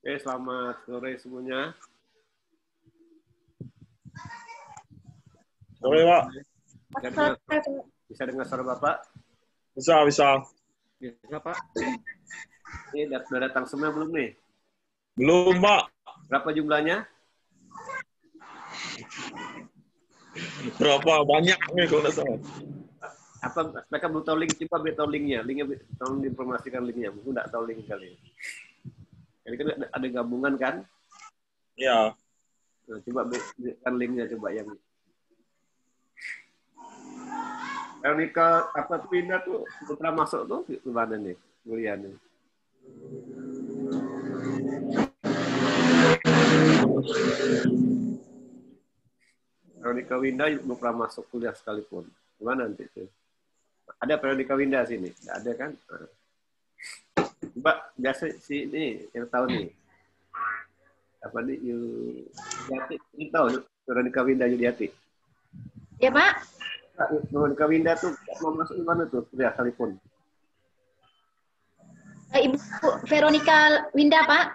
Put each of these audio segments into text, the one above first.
Oke, selamat sore semuanya. Sore, Pak. Bisa dengar suara Bapak? Bisa. Bisa, Pak. Ini sudah datang semua belum nih? Belum, Pak. Berapa jumlahnya? Berapa? Banyak nih kalau nggak salah. Apa mereka belum tahu link? Coba tahu linknya. Linknya tolong diinformasikan linknya. Mungkin nggak tahu link kali. Jadi kan ada gabungan kan? Ya. Nah, coba berikan linknya coba yang Veronica apa tuh Winda tuh setelah masuk tuh gimana nih kuliahnya? Veronica Winda belum pernah masuk kuliah sekalipun. Gimana nanti tuh? Ada Veronica Winda sini? Nggak ada kan? Coba biasa si ini yang tahu nih. Apa nih Yudiati? Ini tahu Veronica Winda Yudiati? Ya, Pak. Veronica Winda tuh mau masuk di mana tuh kuliah sekalipun? Ibu Veronica Winda, Pak.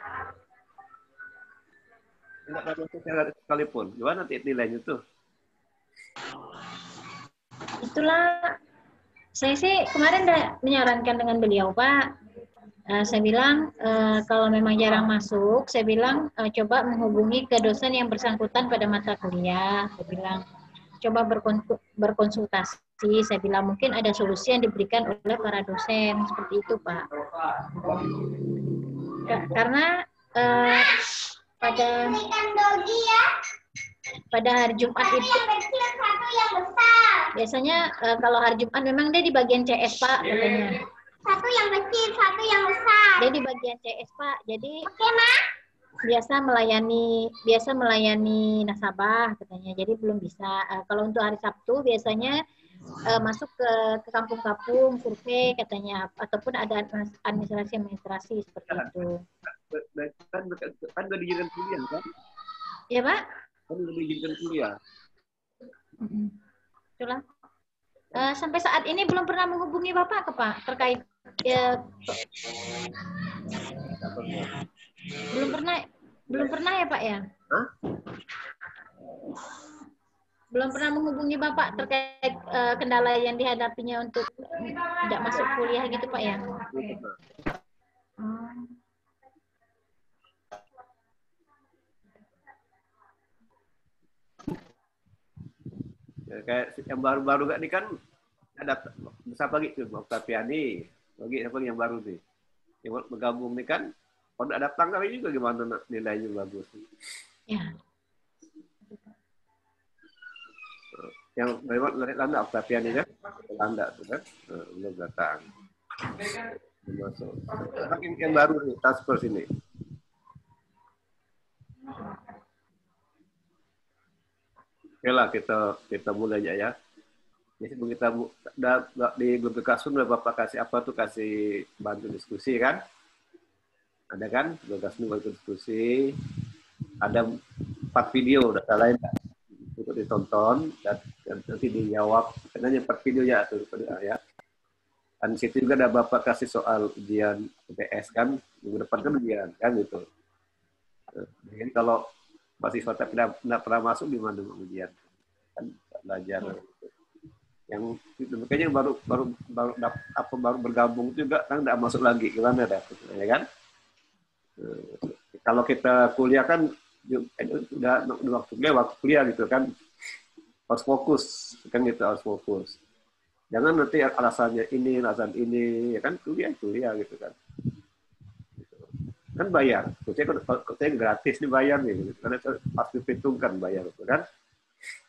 Tidak pernah masuk sekalipun. Gimana nanti nilainya tuh? Itulah, saya sih kemarin udah menyarankan dengan beliau, Pak. Saya bilang, kalau memang jarang masuk, saya bilang, coba menghubungi ke dosen yang bersangkutan pada mata kuliah. Saya bilang, coba berkonsultasi. Saya bilang, mungkin ada solusi yang diberikan oleh para dosen. Seperti itu, Pak. Karena pada hari Jumat itu biasanya kalau hari Jumat memang dia di bagian CS, Pak, katanya. Satu yang kecil, satu yang besar. Dia di bagian CS, Pak. Jadi biasa melayani nasabah katanya. Jadi belum bisa. Kalau untuk hari Sabtu biasanya masuk ke kampung-kampung survei katanya, ataupun ada administrasi seperti itu. Kan udah diizinkan kuliah kan? Ya, Pak? Kan udah diizinkan kuliah. Itulah. Sampai saat ini belum pernah menghubungi Bapak, Pak, terkait belum pernah ya, Pak ya? Hah? Belum pernah menghubungi Bapak terkait kendala yang dihadapinya untuk tidak masuk kuliah gitu, Pak ya? Ya, kayak yang baru-baru gak nih kan ada besar pagi tuh Oktaviani, bagi apa yang baru nih, yang bergabung nih kan, kalau nggak datang kali juga gimana nilainya bagus. Ya. Yang dari Landa Oktaviani kan, Landa tuh kan, belum datang. Masuk. Yang baru nih, transfer sini. Oke lah, kita mulai aja ya. Jadi kita di grup Kasun udah Bapak kasih apa tuh, kasih bantu diskusi kan? Ada kan? Grup Kasun bantu diskusi. Ada 4 video data lain untuk ditonton dan nanti dijawab. Karena 4 video ya tuh ya. Dan di situ juga ada Bapak kasih soal ujian UTS kan, minggu depan kan ujian kan gitu. Jadi kalau mahasiswa tidak pernah masuk gimana ujian? Kan belajar. Yang makanya baru bergabung juga kan tidak masuk lagi gimana dah, ya kan? Kalau kita kuliah kan udah waktu kuliah gitu kan, harus fokus kan gitu, harus fokus. Jangan nanti alasan ini ya kan, kuliah gitu kan. Kan bayar, saya gratis nih bayar nih, gitu. Karena pas diperhitungkan bayar itu kan,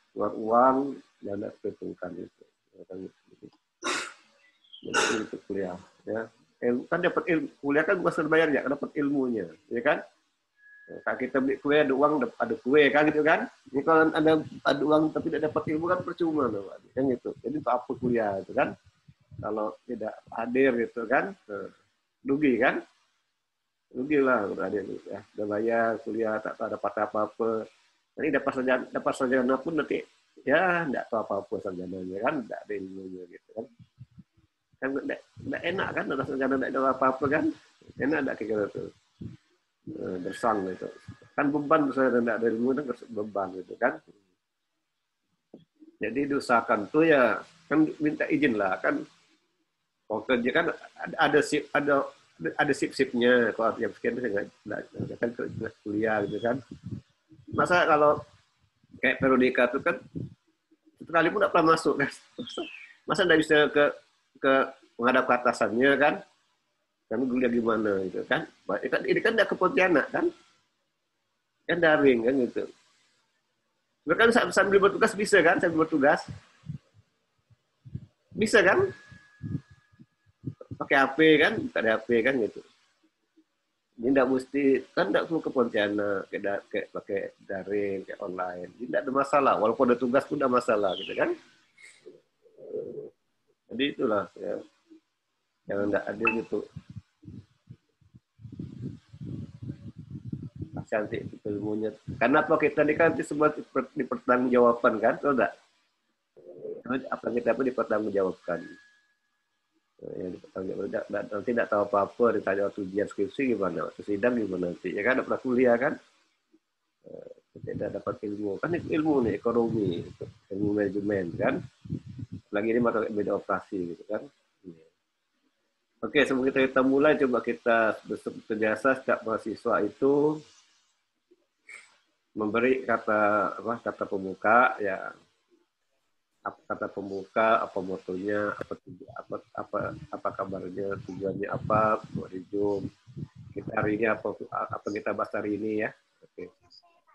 keluar uang dan diperhitungkan itu. Jadi untuk kuliah, ya kan dapat ilmu, kuliah kan bukan bayar ya, dapat ilmunya, ya kan? Kalau kita beli kue ada uang, ada kue kan gitu kan? Ini kalau ada uang tapi tidak dapat ilmu kan percuma loh, kan gitu. Jadi untuk apa kuliah itu kan? Kalau tidak hadir gitu kan, rugi kan? Rugi lah udah ada ya, udah bayar kuliah tak dapat apa-apa. Nanti dapat sarjana pun nanti ya tidak tahu apa-apa sarjananya kan, tidak ada ilmunya gitu kan. Kan tidak enak kan, ada sarjana tidak ada apa-apa kan? Enak tidak kayak gitu. gersang gitu. Kan beban saya tidak ada ilmu dan beban gitu kan. Jadi diusahakan tuh ya kan minta izin lah kan. Kalau kerja kan ada sip-sipnya. Kalau jam sekian saya nggak kan kuliah gitu kan. Masa kalau kayak periodika itu kan sekali pun tidak pernah masuk kan. Masa tidak bisa ke menghadap ke atasannya kan. Kami kuliah gimana gitu kan. Ini kan tidak ke Pontianak kan. Kan daring kan gitu. Kan sambil bertugas bisa kan, sambil bertugas. Bisa kan? Pakai HP kan, tak ada HP kan gitu. Ini tidak mesti, kan tidak perlu ke Pontianak, kayak pakai daring, kayak online. Ini tidak ada masalah, walaupun ada tugas pun tidak masalah gitu kan. Jadi itulah ya. Yang tidak adil gitu. Cantik ilmunya. Karena apa kita ini kan semua dipertanggungjawabkan kan, atau enggak? Apa kita pun dipertanggungjawabkan. Ya, nanti tidak tahu apa-apa, ditanya waktu ujian skripsi gimana, waktu sidang gimana nanti. Ya kan, pernah kuliah kan? Tidak dapat ilmu. Kan ilmu nih, ekonomi, ilmu manajemen kan? Lagi ini pakai beda operasi gitu kan? Oke, sebelum kita mulai, coba kita bekerjasama setiap mahasiswa itu memberi kata pembuka ya, kata pembuka, apa motonya, apa kabarnya, tujuannya apa buat di Zoom kita hari ini, apa kita bahas hari ini ya. Oke,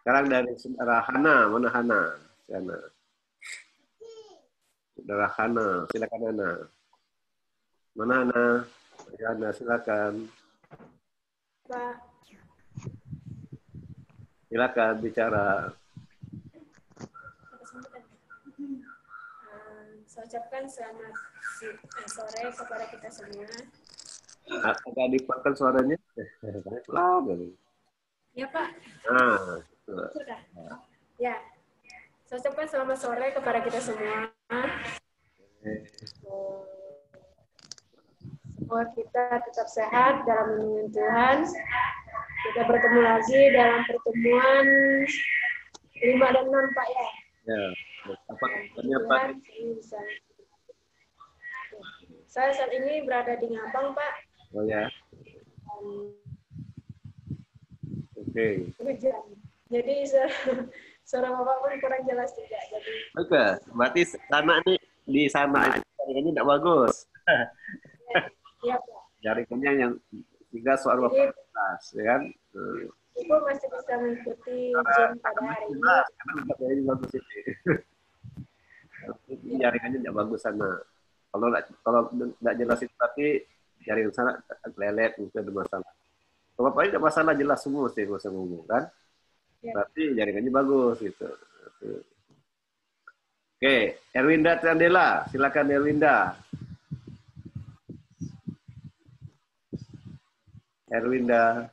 sekarang dari saudara Hana, mana Hana? Saudara Hana, silakan Hana. Mana Hana? Hana, silakan. Pak. Silakan bicara. Saya ucapkan selamat sore kepada kita semua. Agak dipotong suaranya. Ya Pak. Sudah. Ya. Saya ucapkan selamat sore kepada kita semua. Semoga kita tetap sehat dalam lindungan Tuhan. Kita bertemu lagi dalam pertemuan 5 dan 6 Pak ya. Ya. Apa Pak? Saya saat ini berada di Ngabang Pak. Oh ya. Oke. Jadi suara Bapak pun kurang jelas juga. Jadi. Oke, berarti sana nih di sana jaringannya tidak bagus. Iya Pak. Jaringannya yang tiga suara Bapak jelas, ya kan? Ibu masih bisa mengikuti Zoom pada hari ini. Karena jaringannya bagus ini. Jaringannya tidak bagus sana. Kalau tidak jelas itu berarti jaringan sana lelet, mungkin ada masalah. Kalau Bapak ini tidak masalah, jelas semua sih, nggak usah ngomong kan? Berarti jaringannya bagus gitu. Oke, Erwinda Candela, silakan Erwinda. Erwinda.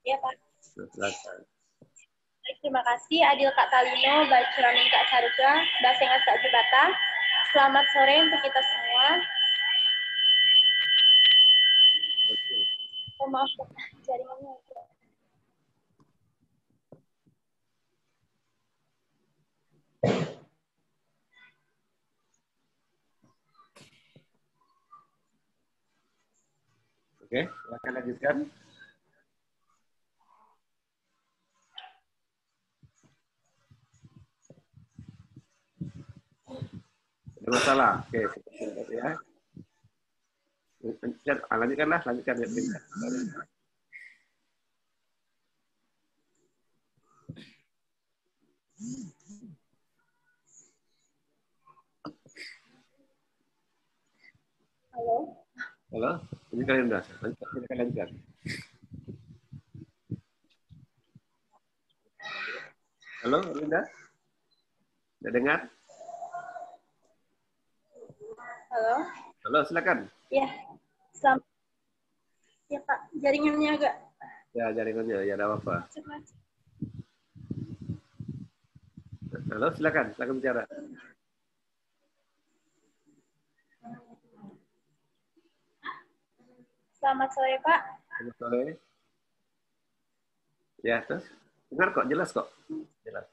Ya Pak. Silakan. Terima kasih Adil Kak Talino, Baik Suramin Kak Saruga, Basengas Kak Jubata. Selamat sore untuk kita semua. Oh, maaf jaringannya. Oke, silakan lanjutkan. Ada masalah? Oke, ya. Lanjutkanlah, lanjutkan ya. Halo. Halo, ini kalian udah. Lanjutkan. Halo, Linda? Udah dengar? Halo. Halo, silakan. Ya. Selamat. Ya Pak, jaringannya agak. Ya, jaringannya. Ya, ada apa-apa. Halo, silakan bicara. Selamat sore Pak. Selamat sore. Ya, terus dengar kok, jelas kok. Jelas.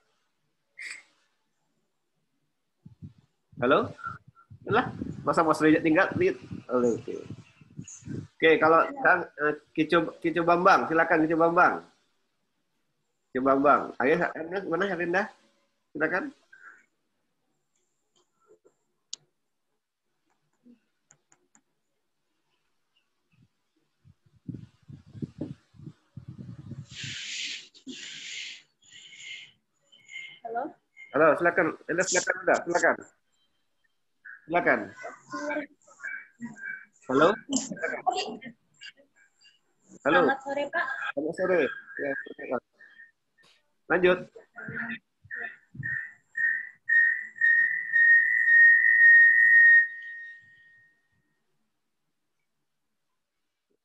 Halo? Lah, masa Mas Reja tinggal? Halo, oke. Oke, kalau Kicu Bambang, silakan Kicu Bambang. Kicu Bambang. Ayo, mana Harinda? Silakan. Halo. Halo, silakan. Silakan udah, silakan. Silakan. Halo? Halo. Selamat sore, Pak. Selamat sore. Ya, silakan. Lanjut.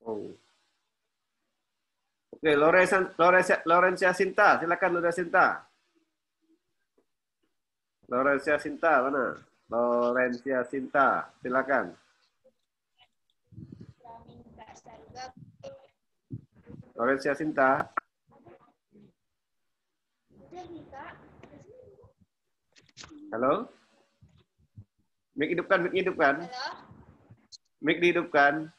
Oh. Oke, Lorencia Sinta, silakan Lorencia Sinta. Lorencia Sinta, mana? Lorencia Sinta, silakan. Lorencia Sinta. Halo? Mic hidupkan, mic hidupkan. Mic dihidupkan.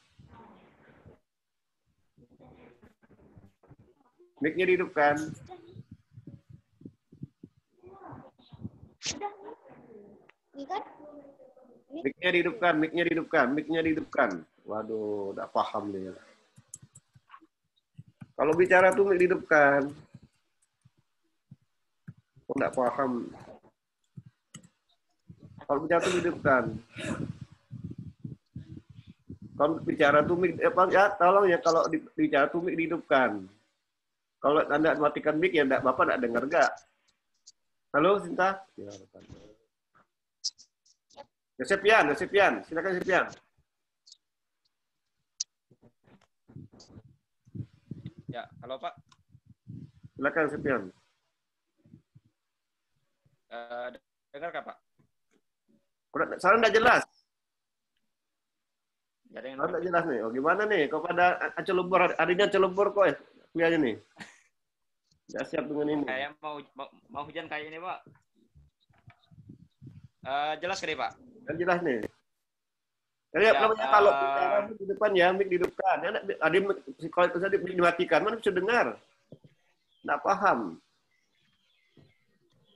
Mic-nya dihidupkan. Mic-nya dihidupkan, mic-nya dihidupkan, mic-nya dihidupkan. Waduh, udah paham nih. Kalau bicara tuh mic dihidupkan. Kok nggak paham? Kalau bicara tuh dihidupkan. Kalau bicara tuh mic, ya tolong ya kalau bicara tuh mic dihidupkan. Kalau Anda matikan mic ya Bapak enggak dengar enggak? Halo Sinta? Ya, Sepian. Silakan Sepian. Ya, halo Pak. Silakan Sepian. Dengar kah Pak? Saran enggak jelas. Saran enggak jelas nih. Oh, gimana nih? Kok pada Acelubur, harinya Acelubur kok ya? Kuliahnya nih. Nggak siap dengan ini. Kayak mau hujan kayak ini Pak. Jelas kali Pak? Kan jelas nih. Ya, kalau bicara di depan ya, mic dihidupkan. Ya, ada kalau itu tadi dimatikan, mana bisa dengar? Nggak paham.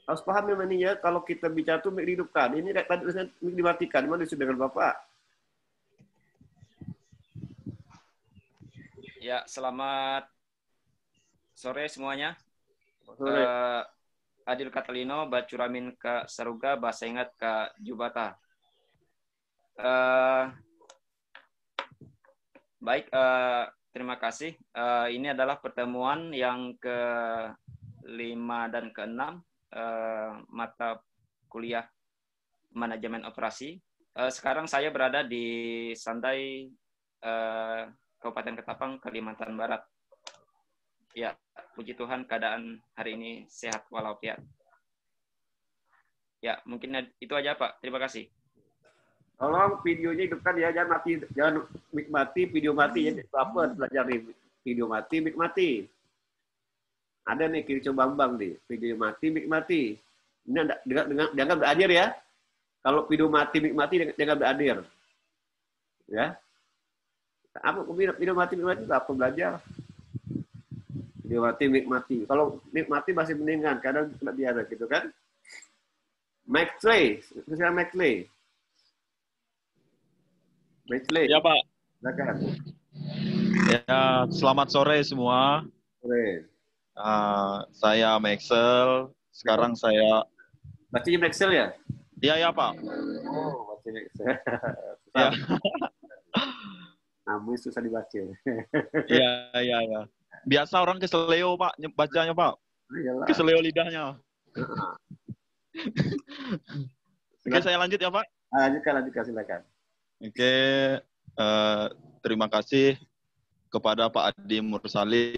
Harus paham ya, ya, kalau kita bicara tuh mic dihidupkan. Ini tadi mic dimatikan, mana bisa dengar Bapak? Ya, selamat sore semuanya. Sore. Adil Katalino, Bacuramin Kak Saruga, Bahasa Ingat Kak Jubata. Baik, terima kasih. Ini adalah pertemuan yang ke-5 dan ke-6 mata kuliah manajemen operasi. Sekarang saya berada di Sandai, Kabupaten Ketapang, Kalimantan Barat. Ya, puji Tuhan keadaan hari ini sehat walafiat. Ya, mungkin itu aja Pak. Terima kasih. Tolong videonya hidupkan ya, jangan mati, jangan mic mati, video mati ya. Apa belajar nih, video mati, mic mati. Ada nih Kicu Bambang nih, video mati, mic mati. Ini dianggap beradir ya. Kalau video mati, mic mati dianggap beradir. Ya. Apa video mati, mic mati apa belajar? Video mati, mic mati. Kalau mic mati masih mendingan, kadang tidak biasa gitu kan. McLeay, misalnya McLeay. McLeay. Ya Pak. Silakan. Ya, selamat sore semua. Sore. Saya Maxel. Sekarang saya. Bacanya Maxel ya? Iya Pak. Oh, baca Maxel. Ya. Namanya susah dibaca. Iya. Biasa orang keseleo Pak, bacanya Pak. Iyalah. Keseleo lidahnya. Oke, saya lanjut ya Pak. Lanjutkan, silakan. Oke, terima kasih kepada Pak Adi Mursalim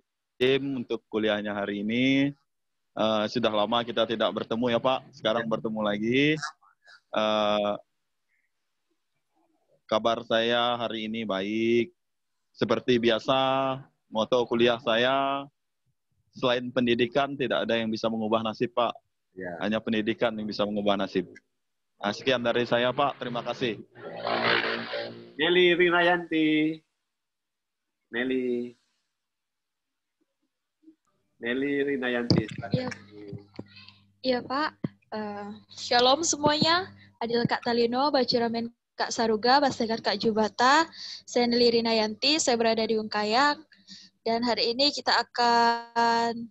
untuk kuliahnya hari ini. Sudah lama kita tidak bertemu ya Pak, sekarang bertemu lagi. Kabar saya hari ini baik. Seperti biasa, moto kuliah saya, selain pendidikan tidak ada yang bisa mengubah nasib, Pak. Ya. Hanya pendidikan yang bisa mengubah nasib. Nah, sekian dari saya, Pak. Terima kasih. Nelly Rinayanti. Nelly Rinayanti. Iya. Iya, Pak. Shalom semuanya. Adil Kak Talino, Bacuramen Kak Saruga, Basegat Kak Jubata. Saya Nelly Rinayanti, saya berada di Ungkayak. Dan hari ini kita akan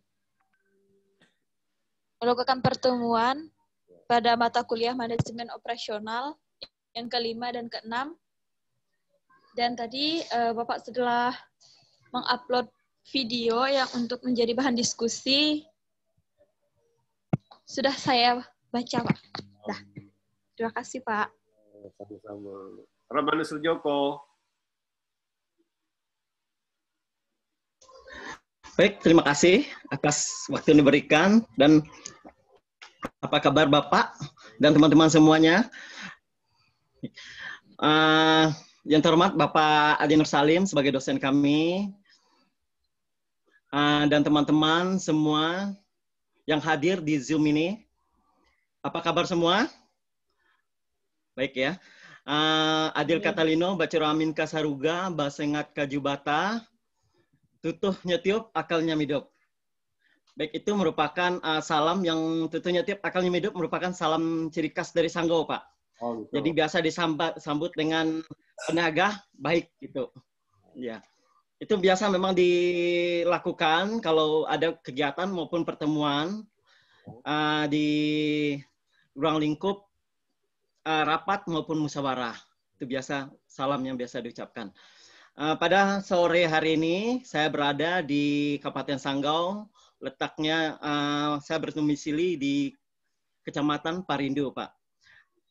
melakukan pertemuan pada mata kuliah manajemen operasional yang kelima dan keenam. Dan tadi Bapak setelah mengupload video yang untuk menjadi bahan diskusi, sudah saya baca, Pak. Dah. Terima kasih, Pak. Sama-sama. Romanus Joko. Baik, terima kasih atas waktu yang diberikan, dan apa kabar Bapak dan teman-teman semuanya. Yang terhormat Bapak Adi Nur Salim sebagai dosen kami, dan teman-teman semua yang hadir di Zoom ini. Apa kabar semua? Baik ya. Adil Katalino, Bacuramin Kasaruga, Basengat Kajubata, Tutuh Nyetiup Akalnya Midop. Baik, itu merupakan salam yang Tutuh Nyetiup Akalnya Midop merupakan salam ciri khas dari Sanggau, Pak. Oh, gitu. Jadi biasa disambut dengan penaga baik gitu. Ya. Itu biasa memang dilakukan kalau ada kegiatan maupun pertemuan di ruang lingkup rapat maupun musyawarah. Itu biasa salam yang biasa diucapkan. Pada sore hari ini saya berada di Kabupaten Sanggau, letaknya saya berdomisili di Kecamatan Parindu, Pak.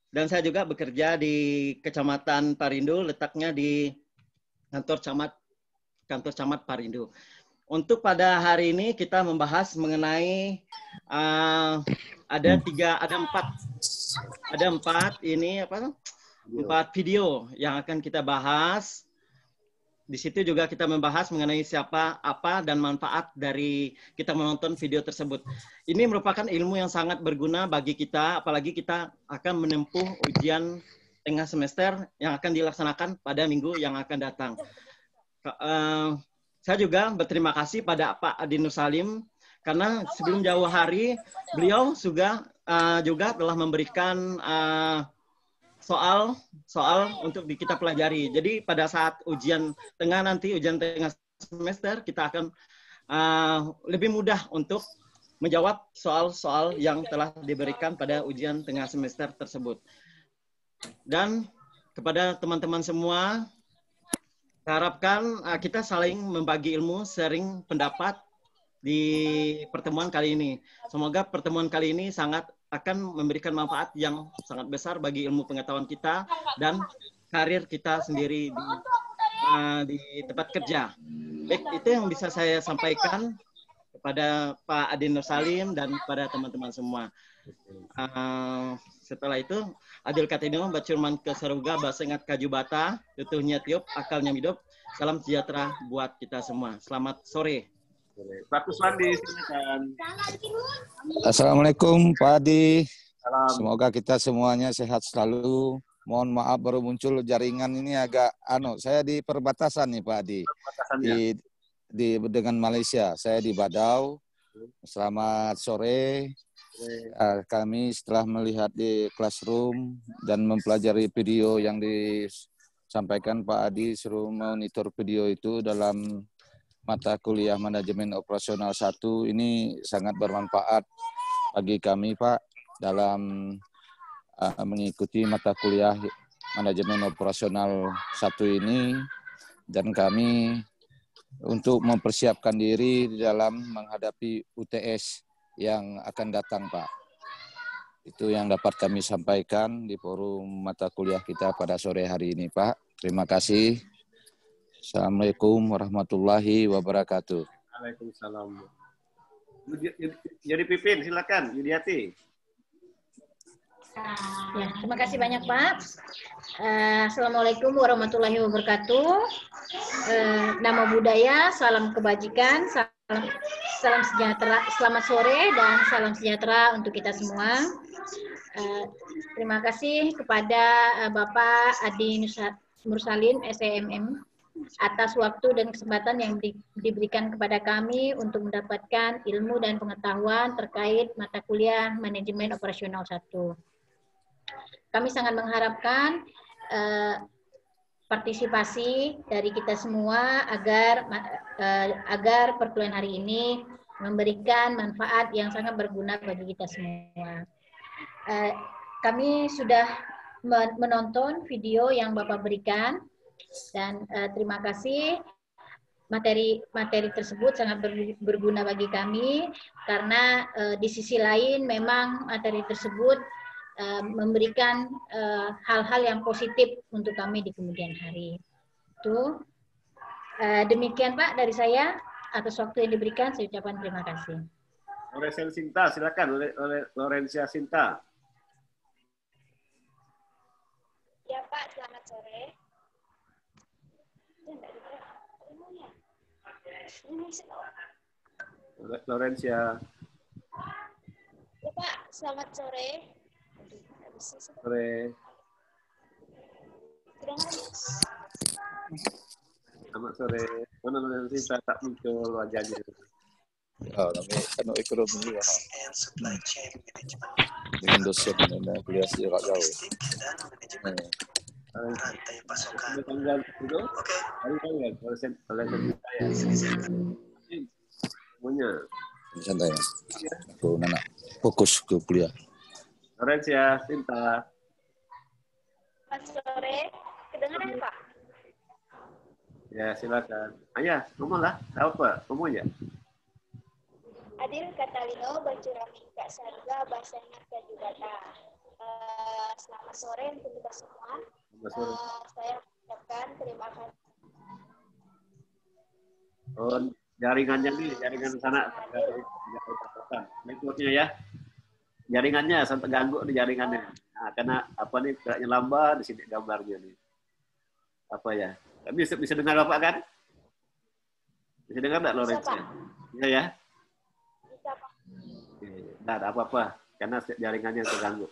Dan saya juga bekerja di Kecamatan Parindu, letaknya di kantor camat Parindu. Untuk pada hari ini kita membahas mengenai ada empat video yang akan kita bahas. Di situ juga kita membahas mengenai siapa, apa, dan manfaat dari kita menonton video tersebut. Ini merupakan ilmu yang sangat berguna bagi kita, apalagi kita akan menempuh ujian tengah semester yang akan dilaksanakan pada minggu yang akan datang. Saya juga berterima kasih pada Pak Adi Nur Salim, karena sebelum jauh hari, beliau juga telah memberikan soal untuk kita pelajari. Jadi pada saat ujian tengah semester, kita akan lebih mudah untuk menjawab soal-soal yang telah diberikan pada ujian tengah semester tersebut. Dan kepada teman-teman semua, saya harapkan kita saling membagi ilmu, sharing pendapat di pertemuan kali ini. Semoga pertemuan kali ini akan memberikan manfaat yang sangat besar bagi ilmu pengetahuan kita dan karir kita sendiri di tempat kerja. Baik, itu yang bisa saya sampaikan kepada Pak Adi Nur Salim dan kepada teman-teman semua. Setelah itu, Adil Katino, Bacurman Kesaruga, Basengat Kajubata, Tutuhnya Tiup, Akalnya Midop. Salam sejahtera buat kita semua. Selamat sore. Pak Kuswandi, silakan. Assalamualaikum Pak Adi. Salam. Semoga kita semuanya sehat selalu. Mohon maaf baru muncul jaringan ini agak saya di perbatasan nih Pak Adi. Dengan Malaysia. Saya di Badau. Selamat sore. Kami setelah melihat di classroom dan mempelajari video yang disampaikan Pak Adi, suruh monitor video itu dalam mata kuliah manajemen operasional 1 ini sangat bermanfaat bagi kami Pak dalam mengikuti mata kuliah manajemen operasional 1 ini, dan kami untuk mempersiapkan diri dalam menghadapi UTS yang akan datang Pak. Itu yang dapat kami sampaikan di forum mata kuliah kita pada sore hari ini Pak. Terima kasih. Assalamualaikum warahmatullahi wabarakatuh. Waalaikumsalam. Jadi Pipin, silakan. Yudiati. Ya, terima kasih banyak Pak. Assalamualaikum warahmatullahi wabarakatuh. Nama budaya, salam kebajikan, salam sejahtera, selamat sore dan salam sejahtera untuk kita semua. Terima kasih kepada Bapak Adi Mursalim, SEMM, atas waktu dan kesempatan yang diberikan kepada kami untuk mendapatkan ilmu dan pengetahuan terkait mata kuliah Manajemen Operasional 1. Kami sangat mengharapkan partisipasi dari kita semua agar perkuliahan hari ini memberikan manfaat yang sangat berguna bagi kita semua. Kami sudah menonton video yang Bapak berikan dan terima kasih. Materi tersebut sangat berguna bagi kami karena di sisi lain memang materi tersebut memberikan hal-hal yang positif untuk kami di kemudian hari. Itu demikian Pak dari saya, atas waktu yang diberikan saya ucapkan terima kasih. Lorencia Sinta, silakan Lorencia Sinta. Ya Pak, selamat sore. Lorencia. Ya Pak, selamat sore. Sore. Selamat sore. Mana Lorencia tak muncul wajahnya. Kami kan ekonomi juga. Dengan dosen dan kuliah jarak jauh. Rantai pasokan. Tanggal itu? Hari tanggal oleh saya. Semuanya. Santai. Aku nak fokus ke kuliah. Lorencia Sinta. Selamat sore. Kedengaran Pak? Ya silakan. Ayah, ngomonglah. Tahu apa? Ngomong ya. Adil Katalino, Bacurami Kak Saruga, Bahasa Ingat Kak Jubata. Selamat sore untuk kita semua. Saya ucapkan terima kasih. Oh, jaringannya nih, jaringan sana. Networknya ya. Jaringannya sampai ganggu di jaringannya. Nah, karena apa nih, kayaknya lambat di sini gambarnya nih. Apa ya? Bisa dengar Bapak kan? Bisa dengar enggak Lorencia? Bisa ya? Bisa Pak. Enggak ada apa-apa karena jaringannya terganggu.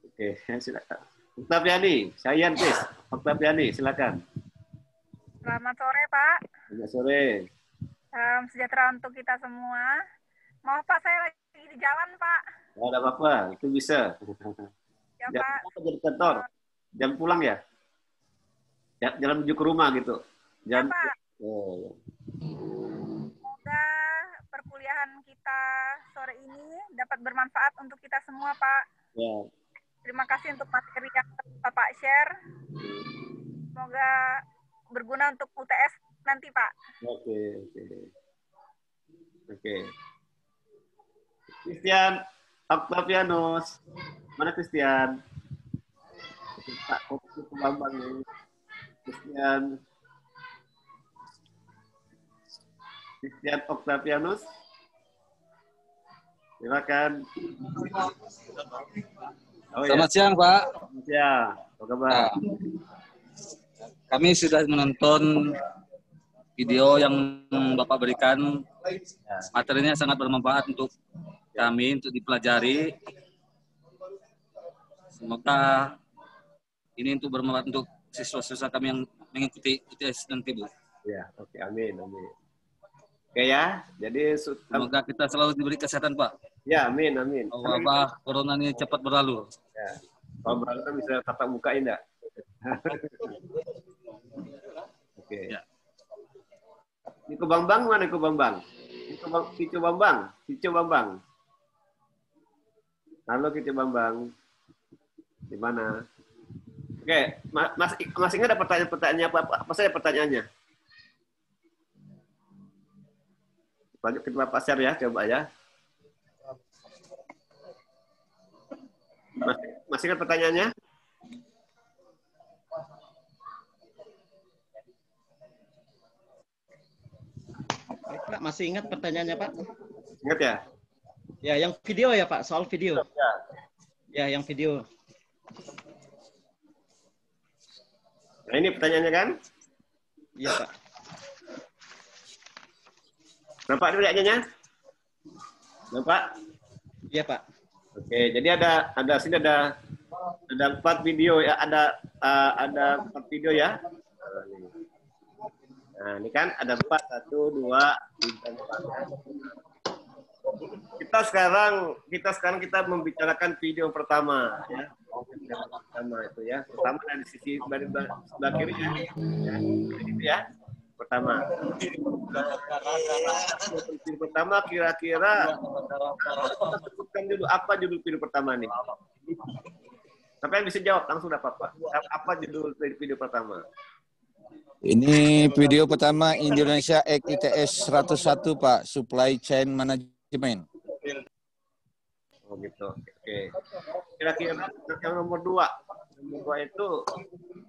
Oke, silakan. Oktaviani, Sayan please. Oktaviani, silakan. Selamat sore, Pak. Selamat sore. Salam sejahtera untuk kita semua. Maaf, Pak, saya lagi di jalan, Pak. Enggak ada apa-apa, itu bisa. Ya, jam Pak. Jadi kantor. Jam pulang ya? Jalan menuju ke rumah gitu. Ya, Pak. Oh. Semoga perkuliahan kita sore ini dapat bermanfaat untuk kita semua, Pak. Ya. Terima kasih untuk materi yang Bapak share. Semoga berguna untuk UTS nanti, Pak. Oke. Christian Octavianus. Mana Christian? Pak Kopi Bambang nih. Christian Octavianus. Silakan. Selamat siang, Pak. Selamat siang. Apa kabar? Kami sudah menonton video yang Bapak berikan. Materinya sangat bermanfaat untuk kami, untuk dipelajari. Semoga ini untuk bermanfaat untuk siswa-siswa kami yang mengikuti UTS nanti, Bu. Ya, oke. Amin. Oke ya, jadi semoga kita selalu diberi kesehatan, Pak. Ya, amin. Wabah corona ini cepat berlalu. Ya. Kalau berlalu kan bisa tatap muka enggak? Oke. Ya. Niko Bambang mana Niko Bambang? Kicu Bambang. Halo Kicu Bambang. Di mana? Oke, Mas ingat ada pertanyaan-pertanyaannya apa saja pertanyaannya? Lanjut ke Bapak share ya, coba ya. Masih ingat pertanyaannya? Pak, masih ingat pertanyaannya, Pak? Ingat ya? Ya, yang video ya, Pak, soal video. Ya, yang video. Nah, ini pertanyaannya kan? Iya, Pak. Nampak dulu nya? Nampak? Iya, Pak. Oke, jadi sini ada 4 video ya, ada 4 video ya. Nah, ini kan ada 4, 1, 2, 3, 4. Kita membicarakan video pertama ya. Video pertama itu ya. Pertama dari sisi sebelah kiri ya. Itu ya. Pertama. Video pertama kira-kira apa judul video pertama nih? Siapa yang bisa jawab langsung dapat Pak. Apa judul video pertama? Ini video pertama Indonesia ITS 101 Pak, Supply Chain Management. Oh gitu. Oke. Kira-kira yang nomor 2. Nomor 2 itu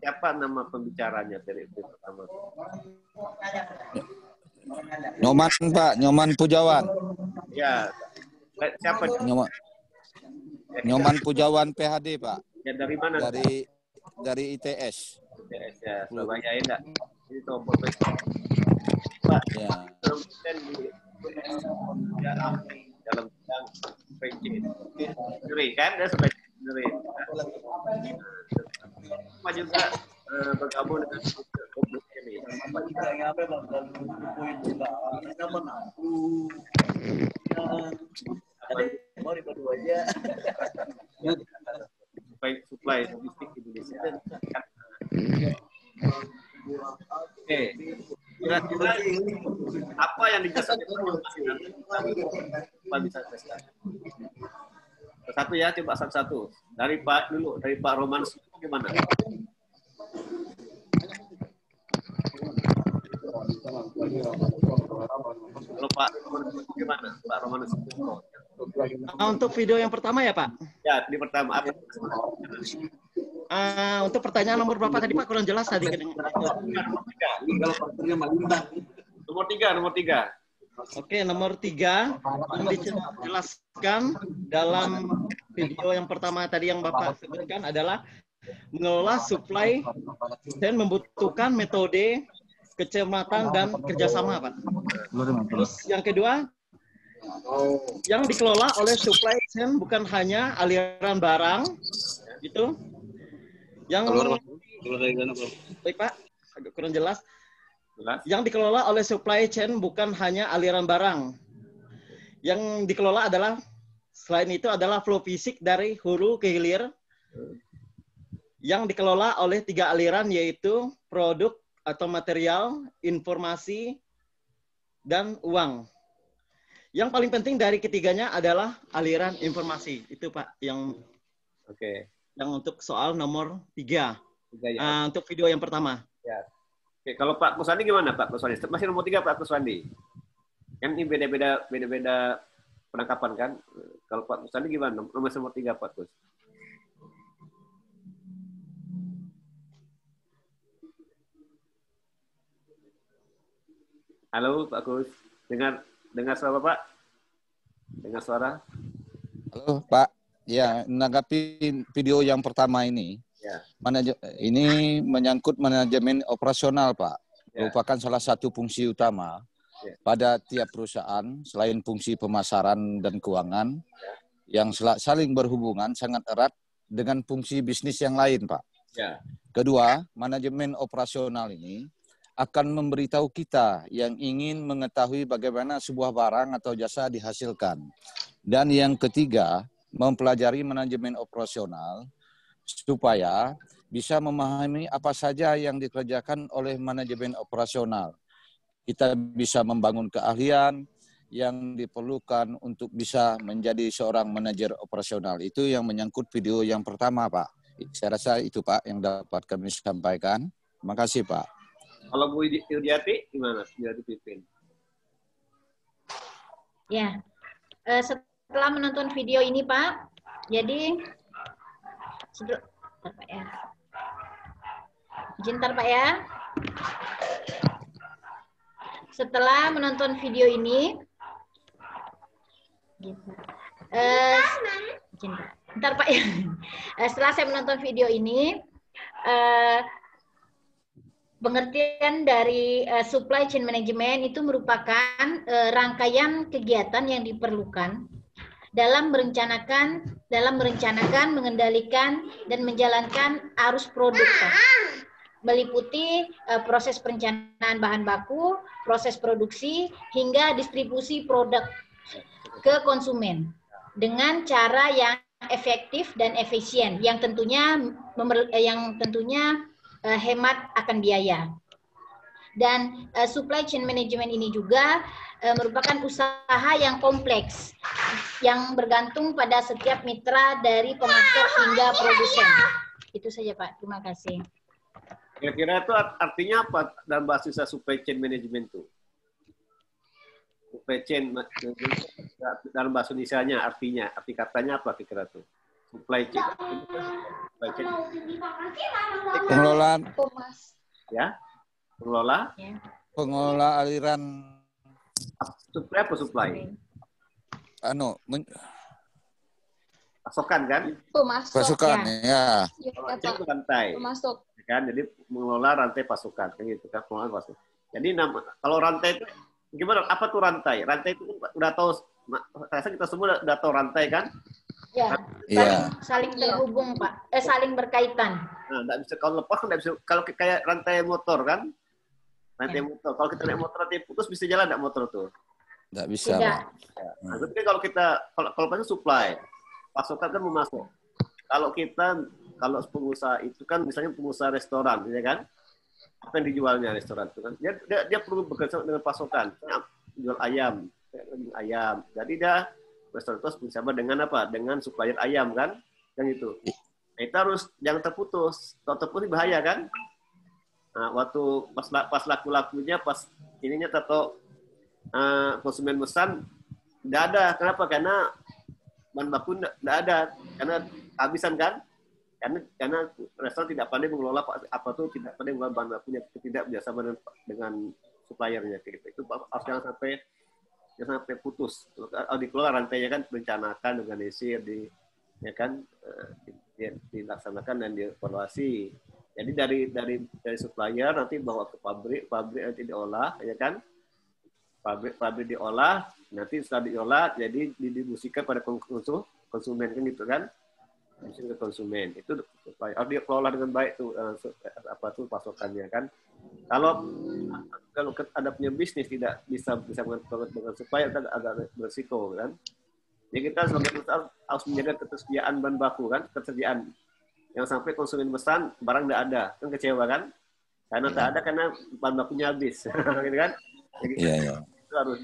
siapa nama pembicaranya dari video pertama? Nyoman Pak, Nyoman Pujawan. Ya. Siapa? Nyoman Pujawan PhD Pak. Ya dari mana? Dari ITS. ITS ya, Surabaya enggak? Ini tahu profesor. Pak. Ya. Dalam bidang PC. Ngeri kan? Dia sampai ngeri. Apa juga bergabung dengan grup ini. Supply logistik Indonesia. Oke. Kira-kira apa yang dijelasin Pak bisa teskan? Satu ya, coba satu-satu. Dari Pak dulu, dari Pak Roman gimana? Kalau Pak gimana? Pak Roman Untuk video yang pertama ya Pak? Ya, di pertama. Apa? Untuk pertanyaan nomor berapa tadi Pak? Kurang jelas tadi. Nomor 3. Oke, nomor 3 yang dijelaskan dalam video yang pertama tadi yang Bapak sebutkan adalah mengelola supply dan membutuhkan metode kecermatan dan kerjasama, Pak. Terus yang kedua, yang dikelola oleh supply chain bukan hanya aliran barang, gitu. Yang baik Pak, agak kurang jelas. Yang dikelola oleh supply chain bukan hanya aliran barang. Yang dikelola adalah selain itu adalah flow fisik dari hulu ke hilir. Yang dikelola oleh 3 aliran yaitu produk atau material, informasi, dan uang. Yang paling penting dari ketiganya adalah aliran informasi. Itu Pak yang yang untuk soal nomor 3. Ya. Untuk video yang pertama. Ya. Oke, kalau Pak Kuswandi gimana Pak Kuswandi? Masih nomor 3 Pak Kuswandi. Kan ini beda-beda penangkapan kan? Kalau Pak Kuswandi gimana? Nomor 3 Pak Kus. Halo Pak Kus, dengar suara Pak? Dengar suara? Halo Pak, ya menanggapi video yang pertama ini, ya. Ini menyangkut manajemen operasional Pak, ya. Merupakan salah satu fungsi utama pada tiap perusahaan selain fungsi pemasaran dan keuangan yang saling berhubungan sangat erat dengan fungsi bisnis yang lain Pak. Ya. Kedua, manajemen operasional ini akan memberitahu kita yang ingin mengetahui bagaimana sebuah barang atau jasa dihasilkan. Dan yang ketiga, mempelajari manajemen operasional supaya bisa memahami apa saja yang dikerjakan oleh manajemen operasional. Kita bisa membangun keahlian yang diperlukan untuk bisa menjadi seorang manajer operasional. Itu yang menyangkut video yang pertama, Pak. Saya rasa itu, Pak, yang dapat kami sampaikan. Terima kasih, Pak. Kalau Bu Yudiati gimana? Yudiati Pipin. Ya, setelah menonton video ini Pak, jadi Pak ya. Sebentar Pak ya. Setelah menonton video ini, sebentar Pak ya. Setelah saya menonton video ini, pengertian dari supply chain management itu merupakan rangkaian kegiatan yang diperlukan dalam merencanakan, mengendalikan, dan menjalankan arus produk, Pak. Meliputi proses perencanaan bahan baku, proses produksi, hingga distribusi produk ke konsumen dengan cara yang efektif dan efisien, yang tentunya hemat akan biaya. Dan supply chain management ini juga merupakan usaha yang kompleks, yang bergantung pada setiap mitra dari pemasok hingga produsen. Itu saja, Pak. Terima kasih. Kira-kira itu artinya apa dalam bahasa supply chain management itu? Supply chain dalam bahasa Indonesia-nya arti katanya apa kira-kira itu? Supply chain. Pengelolaan. Ya. Pengelola. Pengelola aliran. Supply apa supply? Pasokan kan? Pasokan ya. Itu rantai. Pemasok. Kan, jadi mengelola rantai pasokan kan gitu kan, pengelola pasokan. Jadi kalau rantai itu gimana? Apa tuh rantai? Rantai itu udah tahu, rasa kita semua udah tahu rantai kan? Ya. Saling terhubung, Pak. Saling berkaitan. Nah, nggak bisa kalau lepas kan nggak bisa. Kalau kayak rantai motor kan? Rantai motor. Kalau kita naik motor nanti putus, bisa jalan nggak motor tuh? Nggak bisa. Tidak. Nah, tapi kalau itu supply, pasokan kan memasok. Kalau pengusaha itu kan misalnya pengusaha restoran, ya kan? Apa yang dijualnya restoran itu kan? Dia perlu bekerja dengan pasokan. Jual ayam. Jadi dia restoran itu bersama dengan apa? Dengan supplier ayam kan? Yang itu. Nah, itu harus jangan terputus. Kalau terputus bahaya kan? Nah, waktu pas laku-lakunya, pas ininya tato konsumen pesan nggak ada. Kenapa? Karena bahan baku nggak ada. Karena habisan kan? Karena restoran tidak pandai mengelola tidak pandai mengelola bahan bakunya, tidak bersama dengan suppliernya gitu. Itu harus jangan sampai putus. Kalau dikelola rantainya kan direncanakan, organisir, dilaksanakan dan dievaluasi. Jadi dari supplier nanti bawa ke pabrik nanti diolah, ya kan? Pabrik diolah, nanti setelah diolah jadi didistribusikan pada konsumen kan gitu kan? Ke konsumen itu harus dikelola dengan baik tuh pasokannya kan. Kalau ada punya bisnis tidak bisa mengatur dengan supplier kan agak berisiko kan. Jadi kita sebagai perusahaan harus menjaga ketersediaan bahan baku kan, ketersediaan yang sampai konsumen pesan barang tidak ada kan kecewa kan, karena tak ada karena bahan bakunya habis gitu kan. Jadi itu harus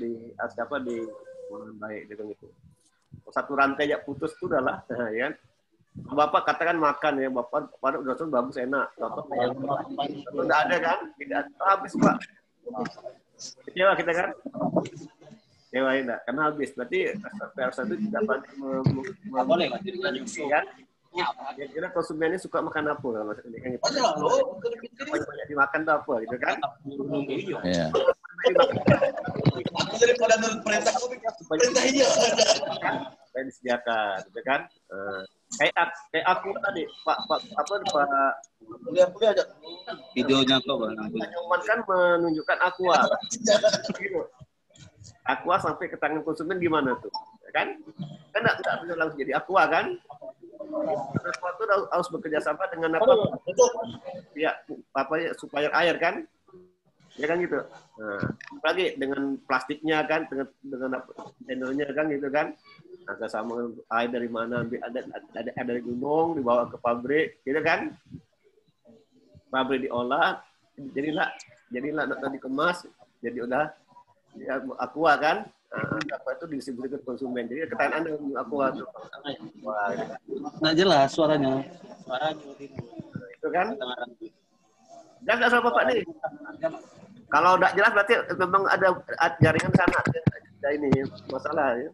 baik dengan itu. Satu rantai aja putus itu udahlah ya kan. Bapak katakan makan ya, Bapak udah bagus enak. Bapak udah ada kan? Tidak habis, Pak. Kecewa kita kan? Kecewa enggak? Karena habis. Berarti rasa itu tidak boleh kan? Kira-kira konsumennya suka makan apa? Maksudnya kan banyak dimakan tuh apa gitu kan? Iya. Aku daripada nurut perintah iya. Saya disediakan, gitu kan? Kayak aku tadi, Pak kuliah aja. Videonya kok, Bang. Nyoman kan menunjukkan Aqua. Gitu. Aqua sampai ke tangan konsumen gimana tuh? Kan? Kan enggak bisa langsung jadi Aqua kan? Aqua itu harus bekerja sama dengan supplier air kan? Ya kan gitu. Nah, apalagi dengan plastiknya kan, dengan channelnya kan gitu kan. Agak sama air dari mana, ada dari gunung dibawa ke pabrik, gitu kan? Pabrik diolah, jadilah nanti dikemas, jadi udah Aqua kan? Aqua itu didistribusikan ke konsumen. Jadi ketahanan dengan Aqua itu. Nggak jelas suaranya. Itu kan? Dan nggak salah Bapak nih. Kalau nggak jelas berarti memang ada jaringan sana. Ada ini masalah ya.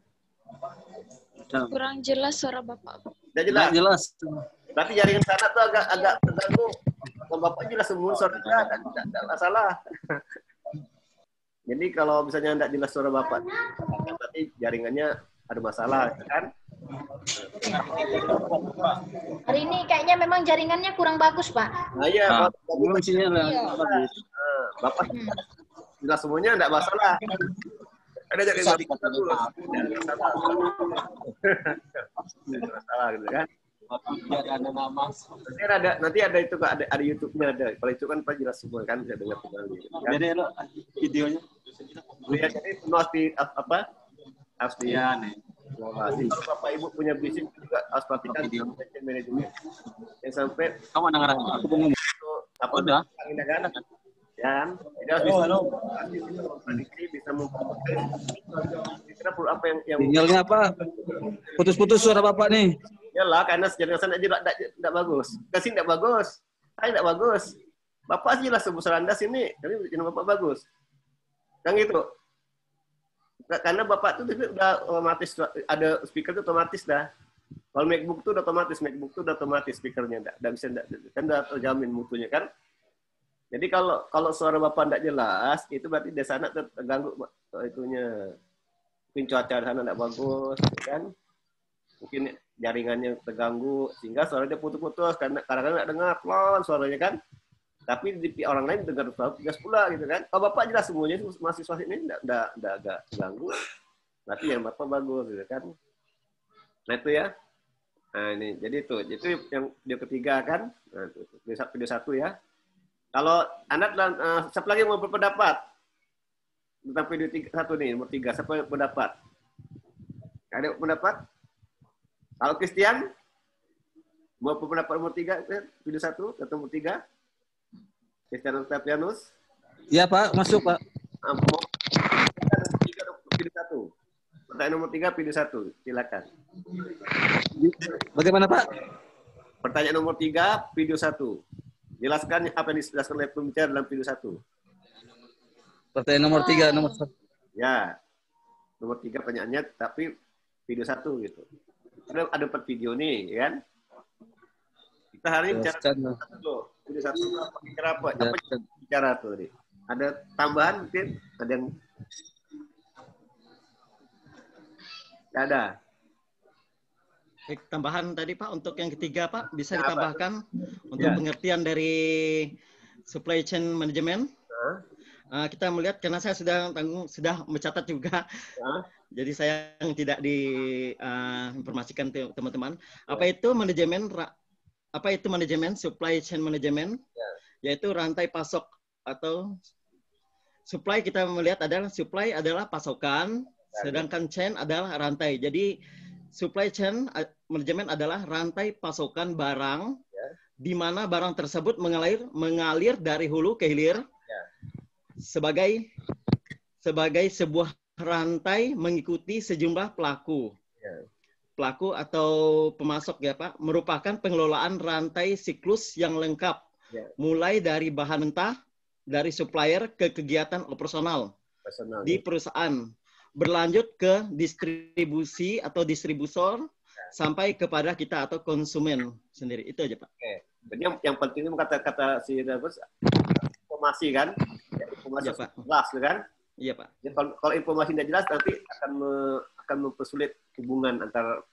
Kurang jelas suara Bapak. Tidak jelas. Berarti jaringan sana tuh agak terganggu. Kalau Bapak jelas semua suaranya, tidak masalah. Jadi kalau misalnya tidak jelas suara Bapak, berarti jaringannya ada masalah, kan? Hari ini kayaknya memang jaringannya kurang bagus, Pak. Nah, iya, Belum sinyal bagus. Bapak jelas semuanya enggak masalah. Ada jadi masalah dulu. Masalah gitu kan. Nanti ada itu Kak, ada YouTube-nya ada. Kalau itu kan Pak jelas semua kan bisa dengar kembali. Kan? Jadi lo videonya. Lihat jadi harus di apa? Harus di Bapak Ibu punya bisnis juga harus perhatikan manajemen. Yang sampai kamu dengar aku bingung. Apa udah? Kan? Ya, tidak bisa memprediksi kira perlu apa yang sinyalnya apa? Putus-putus suara Bapak nih. Yalah, karena jaringan sana aja tidak bagus. Kasih tidak bagus. Tidak bagus. Bapak sih lah sebesar Anda sini, tapi jaringan Bapak bagus. Kan gitu. Karena Bapak tuh udah otomatis ada speaker itu otomatis dah. Kalau MacBook tuh udah otomatis speakernya enggak bisa kan udah terjamin mutunya kan. Jadi kalau suara Bapak tidak jelas, itu berarti di sana terganggu itunya. Mungkin cuaca di sana tidak bagus, kan? Mungkin jaringannya terganggu, sehingga suaranya putus-putus, karena kadang-kadang tidak dengar pelan suaranya kan. Tapi di orang lain dengar jelas pula gitu kan. Kalau Bapak jelas semuanya, mahasiswa ini tidak agak terganggu, berarti yang Bapak bagus gitu kan. Nah itu ya. Nah ini, jadi itu yang video ketiga kan. Nah, video satu ya. Kalau Anda siapa lagi mau berpendapat tentang video satu nih, nomor 3, siapa yang berpendapat? Ada pendapat? Kalau Christian mau berpendapat nomor 3, video 1 atau nomor 3? Christian Octavianus? Iya Pak, masuk Pak. Mau video 1. Pertanyaan nomor 3, video 1. Silakan. Bagaimana Pak? Pertanyaan nomor 3, video 1. Jelaskan apa yang dijelaskan oleh pembicara dalam video 1. Pertanyaan nomor 3, nomor 1. Ya, nomor 3 pertanyaannya, tapi video 1 gitu. Ada 4 video nih, ya kan? Kita hari ini bicara dulu. Video 1 bicara apa? Apa yang bicara tuh nih? Ada tambahan mungkin? Ada yang nggak ada? Tambahan tadi Pak, untuk yang ketiga Pak, bisa ditambahkan untuk pengertian dari supply chain management. Kita melihat, karena saya sudah mencatat juga, jadi saya yang tidak diinformasikan teman-teman. Apa itu manajemen supply chain management? Yaitu rantai pasok atau supply, kita melihat adalah supply adalah pasokan, sedangkan chain adalah rantai. Jadi supply chain manajemen adalah rantai pasokan barang, di mana barang tersebut mengalir dari hulu ke hilir sebagai sebuah rantai mengikuti sejumlah pelaku. Pelaku atau pemasok ya Pak, merupakan pengelolaan rantai siklus yang lengkap, mulai dari bahan mentah, dari supplier ke kegiatan operasional di perusahaan, berlanjut ke distribusi atau distributor sampai kepada kita atau konsumen sendiri. Itu aja Pak. Oke. Jadi yang penting itu kata si Davis, informasi kan, informasi jelas kan. Iya Pak. Jadi kalau informasi tidak jelas nanti akan mempersulit hubungan antar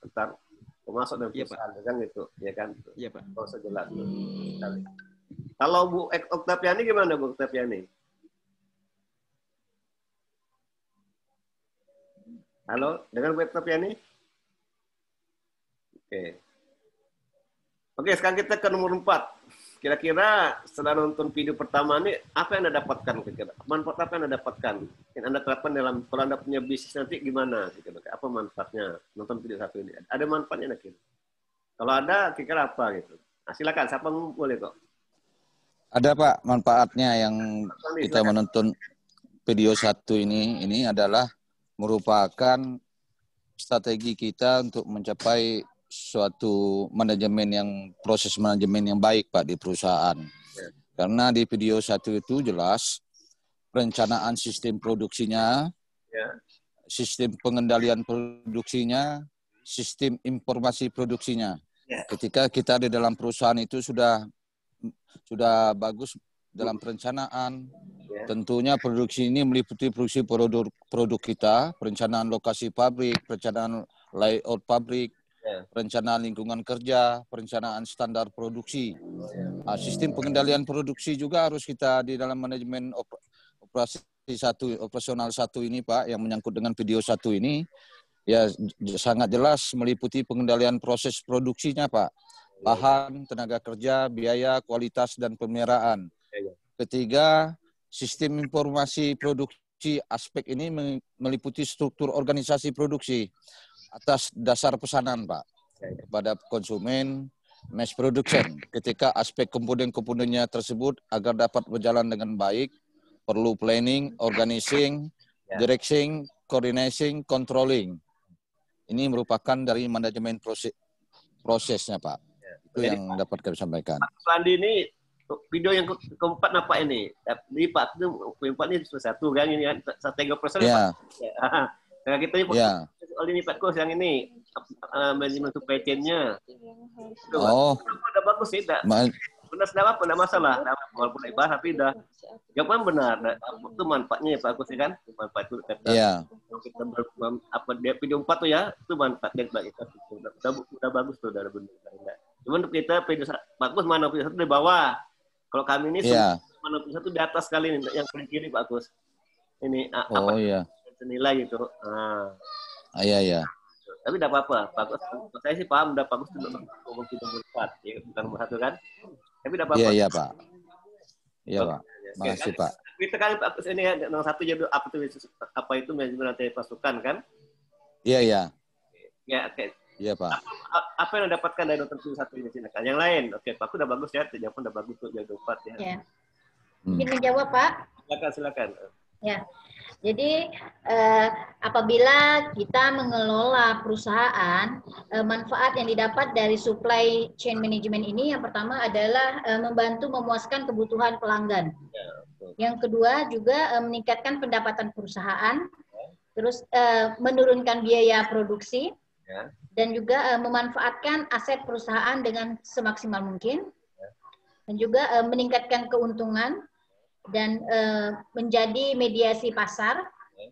pemasok dan perusahaan, kan gitu, ya kan? Iya Pak. Kalau sejelas. Kalau Bu Octaviani gimana Bu Octaviani? Halo, dengar Bu Octaviani? Oke, sekarang kita ke nomor 4. Kira-kira setelah nonton video pertama ini, apa yang Anda dapatkan? Manfaat apa yang Anda dapatkan? Yang Anda terapkan dalam, kalau Anda punya bisnis nanti gimana? Apa manfaatnya nonton video satu ini? Ada manfaatnya nggak? Kalau ada, kira-kira apa gitu? Nah, silakan, siapa boleh kok. Ada Pak, manfaatnya yang kita menonton video satu ini adalah merupakan strategi kita untuk mencapai suatu proses manajemen yang baik Pak di perusahaan. Karena di video satu itu jelas perencanaan sistem produksinya, sistem pengendalian produksinya, sistem informasi produksinya. Ketika kita di dalam perusahaan itu sudah bagus dalam perencanaan, tentunya produksi ini meliputi produksi produk kita, perencanaan lokasi pabrik, perencanaan layout pabrik, perencanaan lingkungan kerja, perencanaan standar produksi. Sistem pengendalian produksi juga harus kita di dalam manajemen operasional 1 ini Pak, yang menyangkut dengan video 1 ini, ya sangat jelas meliputi pengendalian proses produksinya Pak. Bahan, tenaga kerja, biaya, kualitas, dan pemeliharaan. Ketiga, sistem informasi produksi. Aspek ini meliputi struktur organisasi produksi atas dasar pesanan Pak kepada konsumen, mass production. Ketika aspek komponen-komponennya tersebut agar dapat berjalan dengan baik, perlu planning, organizing, directing, coordinating, controlling. Ini merupakan dari manajemen prosesnya Pak. Itu yang dapat kami sampaikan. Pak Andi ini video yang keempat nampak ini. Di Pak itu keempat ini satu kan ini strategi operasional. Nah, kita ini soal ini Pak Kus yang ini manajemen supply chain-nya. Udah bagus sih, benar sudah apa, enggak masalah. Walaupun lebar tapi udah jawaban benar. Itu manfaatnya ya Pak Kus kan? Manfaat itu kita video 4 tuh ya, itu manfaatnya bagi kita. Udah bagus tuh, udah benar. Cuman kita video Pak Kus mana video 1 di bawah. Kalau kami ini mana video 1 di atas sekali nih, yang paling kiri Pak Kus. Ini senilai gitu. Iya. Tapi tidak apa-apa. Pak Kus, saya sih paham udah Pak Kus itu nomor 4, ya, bukan nomor 1 kan? Tapi tidak apa-apa. Iya Pak. Iya Pak. Makasih Pak. Kita kan Pak Kus ini nomor 1 jadi apa itu manajemen rantai pasukan kan? Iya. Ya, oke. Iya Pak. Apa yang dapatkan dari nonton film 1 ini silakan. Yang lain, oke Pak Kus udah bagus ya, jawaban udah bagus tuh jadi 4 ya. Ya. Ingin menjawab Pak? Silakan. Ya. Jadi apabila kita mengelola perusahaan, manfaat yang didapat dari supply chain management ini yang pertama adalah membantu memuaskan kebutuhan pelanggan. Yang kedua juga meningkatkan pendapatan perusahaan, terus menurunkan biaya produksi, dan juga memanfaatkan aset perusahaan dengan semaksimal mungkin, dan juga meningkatkan keuntungan, dan menjadi mediasi pasar,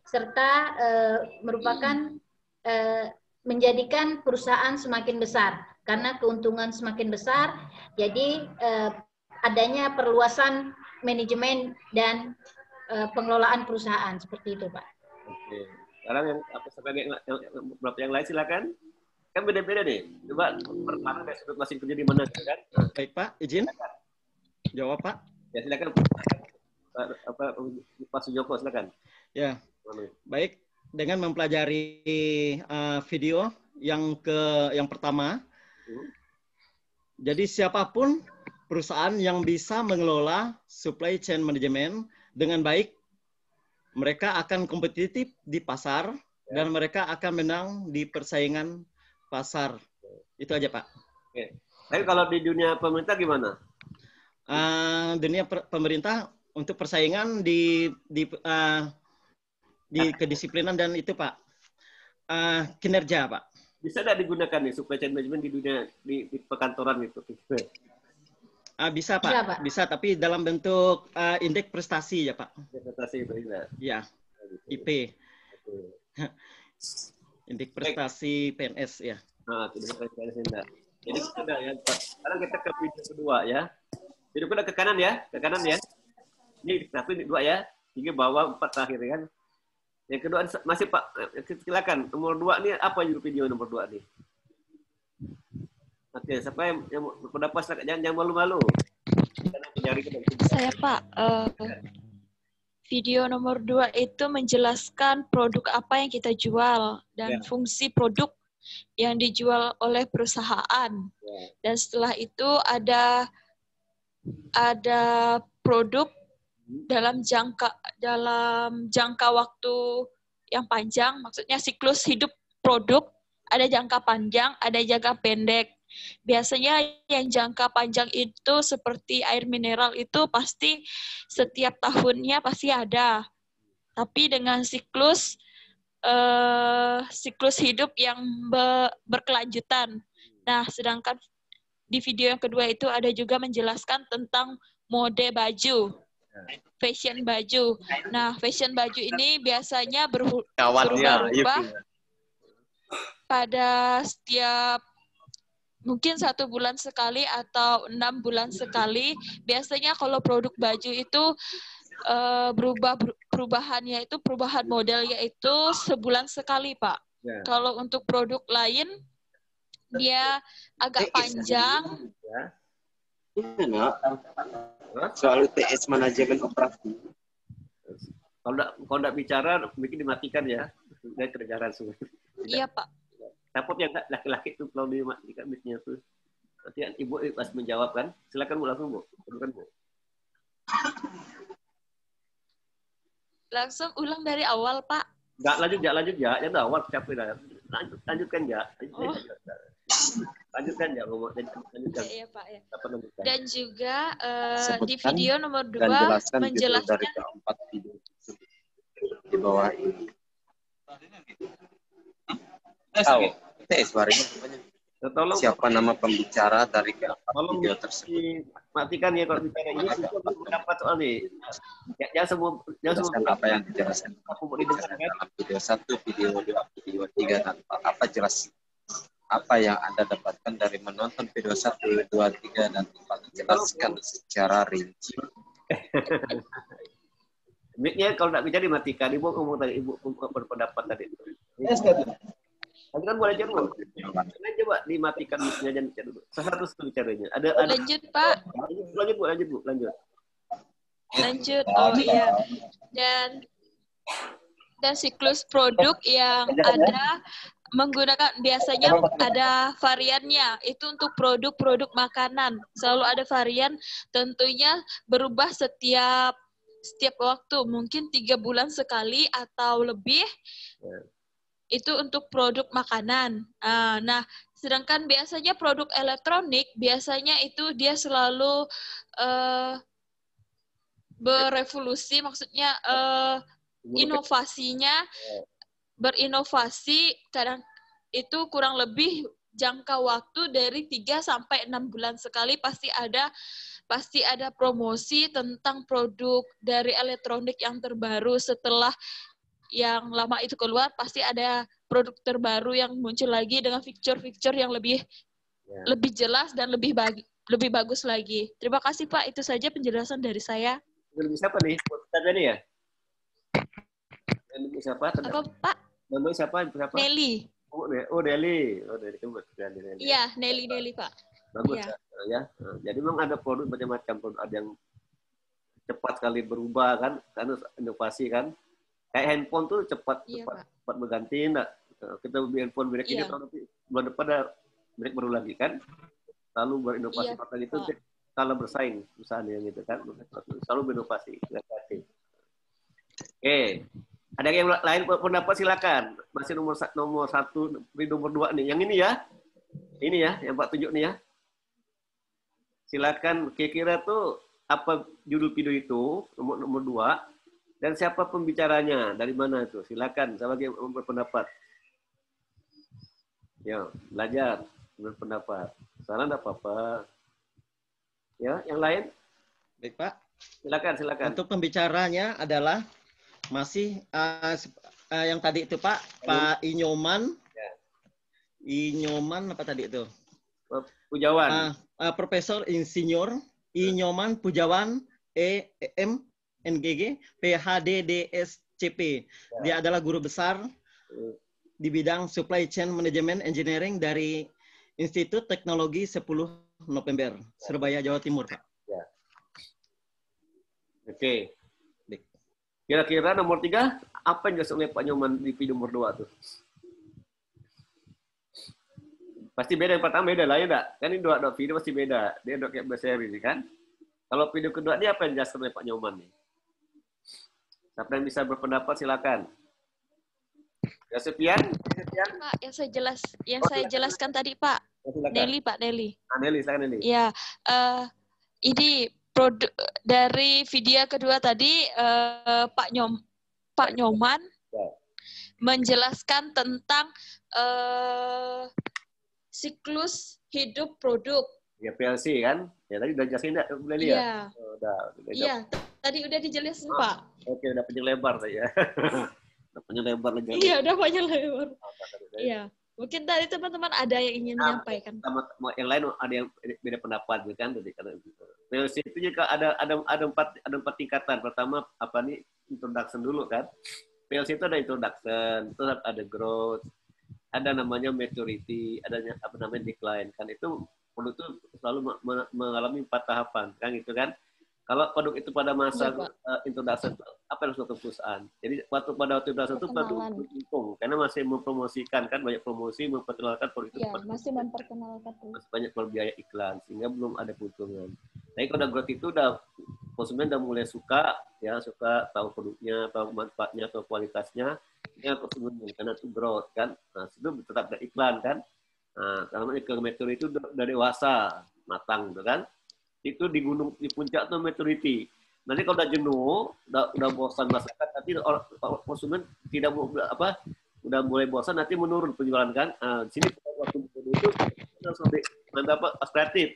serta merupakan menjadikan perusahaan semakin besar. Karena keuntungan semakin besar, jadi adanya perluasan manajemen dan pengelolaan perusahaan. Seperti itu Pak. Oke. Sekarang beberapa yang lain silakan. Kan beda-beda nih. Coba pertama dari sudut masing kerja di mana kan? Baik Pak, izin jawab Pak. Ya silakan. Pak Sujoko silakan. Ya, baik. Dengan mempelajari video yang pertama, jadi siapapun perusahaan yang bisa mengelola supply chain management dengan baik, mereka akan kompetitif di pasar dan mereka akan menang di persaingan pasar. Itu aja Pak. Oke. Tapi kalau di dunia pemerintah gimana? Dunia pemerintah untuk persaingan di kedisiplinan dan itu Pak, kinerja Pak. Bisa tidak digunakan nih supply chain management di dunia di perkantoran itu? Bisa Pak, bisa tapi dalam bentuk indeks prestasi ya Pak. Prestasi itu ya. IP. Indeks prestasi PNS ya. Nah, itu PNS enggak. Jadi sudah ya. Sekarang kita ke video kedua ya. Video kedua ke kanan ya, Ini tapi 2 ya, 3 bawah, 4 terakhir kan. Yang kedua masih Pak, silakan. Nomor 2 nih apa judul video nomor 2 nih? Oke, siapa yang berpendapat jangan malu-malu. Saya Pak, video nomor 2 itu menjelaskan produk apa yang kita jual dan fungsi produk yang dijual oleh perusahaan. Dan setelah itu ada produk dalam jangka waktu yang panjang, maksudnya siklus hidup produk, ada jangka panjang, ada jangka pendek. Biasanya yang jangka panjang itu seperti air mineral itu pasti setiap tahunnya pasti ada. Tapi dengan siklus hidup yang berkelanjutan. Nah, sedangkan di video yang kedua itu ada juga menjelaskan tentang mode baju. Fashion baju. Nah, fashion baju ini biasanya berubah-ubah. pada setiap mungkin 1 bulan sekali atau 6 bulan sekali. Biasanya kalau produk baju itu perubahannya itu perubahan modelnya itu sebulan sekali, Pak. Ya. Kalau untuk produk lain dia agak panjang. Gimana? Soal UTS manajemen operasi. Kalau nggak bicara, mungkin dimatikan ya. Dari kedengaran semua. Iya, Pak. Takut yang laki-laki itu kalau dimatikan mic-nya tuh. Nanti kan Ibu pas menjawab kan. Silakan Bu langsung Bu. Bukan Bu. Langsung ulang dari awal, Pak. Nggak lanjut ya. Ya udah awal capek dah. Lanjutkan ya. Lanjutkan ya ngomong. Lanjutkan. Iya, Pak ya. Apa lanjutkan? Dan juga di Sebutkan video nomor 2 dan jelaskan judul menjelaskan dari keempat video di bawah ini. Tahu, UTS hari ini Tolong, siapa nama pembicara dari keempat tolong video tersebut? matikan ya kalau bicara ini. Pendapat soal nih. Jangan semua. Jelaskan apa yang dijelaskan Aku mau didengarkan. dalam video 1, video 2, video 3, dan apa jelas apa yang Anda dapatkan dari menonton video 1, 2, 3, dan 4. Jelaskan secara rinci. Mic-nya kalau nggak bisa dimatikan. Ibu ngomong tadi, Ibu berpendapat tadi. Nanti kan boleh jawab. Jangan coba dimatikan mic-nya dan bicara dulu. Satu bicaranya. Ada. Lanjut, Pak. Lanjut Bu. Lanjut. Oh iya. Dan siklus produk yang ada menggunakan biasanya ada variannya. Itu untuk produk-produk makanan. Selalu ada varian, tentunya berubah setiap waktu, mungkin 3 bulan sekali atau lebih. Itu untuk produk makanan. Nah, sedangkan biasanya produk elektronik, biasanya itu dia selalu berevolusi, maksudnya inovasinya berinovasi, kadang itu kurang lebih jangka waktu dari 3 sampai 6 bulan sekali pasti ada promosi tentang produk dari elektronik yang terbaru. Setelah yang lama itu keluar, pasti ada produk terbaru yang muncul lagi dengan fitur-fitur yang lebih jelas dan lebih bagus lagi. Terima kasih, Pak. Itu saja penjelasan dari saya. Siapa nih? Tadi ya? Siapa? Apa, Pak? Namanya siapa? Nelly. Oh, Nelly. Iya, Nelly, Pak. Bagus ya. Jadi memang ada produk macam-macam. Ada yang cepat sekali berubah kan, karena inovasi kan. Kayak handphone tuh cepat berganti. Nah, kita beli handphone merek ini, nanti bulan depan ada merek baru lagi kan. Lalu berinovasi seperti itu, kalau bersaing misalnya gitu kan, selalu berinovasi. Oke, ada yang lain pendapat silakan. Masih nomor 1, nomor 2 nih. Yang ini ya, yang Pak tunjuk nih ya. Silakan. Kira-kira tuh apa judul video itu nomor 2? Dan siapa pembicaranya? Dari mana itu? Silakan, siapa yang berpendapat. Ya, belajar berpendapat. Saran enggak apa-apa. Ya, yang lain? Baik, Pak. Silakan. Untuk pembicaranya adalah masih yang tadi itu, Pak Inyoman. Ya. Inyoman apa tadi itu? Pujawan. Profesor Insinyur Inyoman Pujawan EM NGG, PhD DSCP. Dia adalah guru besar di bidang Supply Chain Management Engineering dari Institut Teknologi 10 November, Surabaya, Jawa Timur, Pak. Ya. Oke. Kira-kira nomor 3, apa yang dijelaskan oleh Pak Nyoman di video nomor 2 tuh? Pasti beda, yang pertama beda lah ya enggak? Kan ini dua video pasti beda. Dia udah kayak berseri ini kan. Kalau video kedua ini apa yang dijelaskan oleh Pak Nyoman nih? Siapa yang bisa berpendapat silakan. Ya Sepian? Pak, yang saya jelaskan tadi, Pak. Silakan. Pak Nelly. Silakan Nelly. Ya, ini produk dari video kedua tadi Pak Nyoman menjelaskan tentang siklus hidup produk. Ya PLC kan? Ya tadi udah jelasin enggak Nelly ya? Iya. Iya, tadi udah dijelasin, Pak. Oke, udah panjang lebar tadi ya. Udah panjang lebar lagi. Iya, udah panjang lebar. Iya. Mungkin dari teman-teman ada yang ingin menyampaikan. Sama yang lain ada yang beda pendapat gitu kan. PLC itu juga ada empat tingkatan. Pertama apa nih, introduction dulu kan. PLC itu ada introduction, terus ada growth, ada namanya maturity, ada apa namanya decline kan. Itu produk itu selalu mengalami 4 tahapan kan gitu kan. Kalau produk itu pada masa introduction itu apa yang harus perusahaan. Jadi pada waktu introduction itu produk untung karena masih mempromosikan kan, banyak promosi, memperkenalkan produk itu. Iya, masih memperkenalkan. Masih banyak biaya iklan sehingga belum ada keuntungan. Tapi kalau udah growth itu udah konsumen udah mulai suka tahu produknya, tahu manfaatnya, tahu kualitasnya, ya konsumen karena itu growth kan. Nah, itu tetap ada iklan kan. Nah, kalau ke maturity itu udah dewasa, matang gitu kan. Itu di puncak tuh maturity. Nanti kalau udah jenuh, udah bosan masyarakat, nanti konsumen tidak udah mulai bosan, nanti menurun penjualan kan. Di sini waktu itu harus lebih mantap kreatif.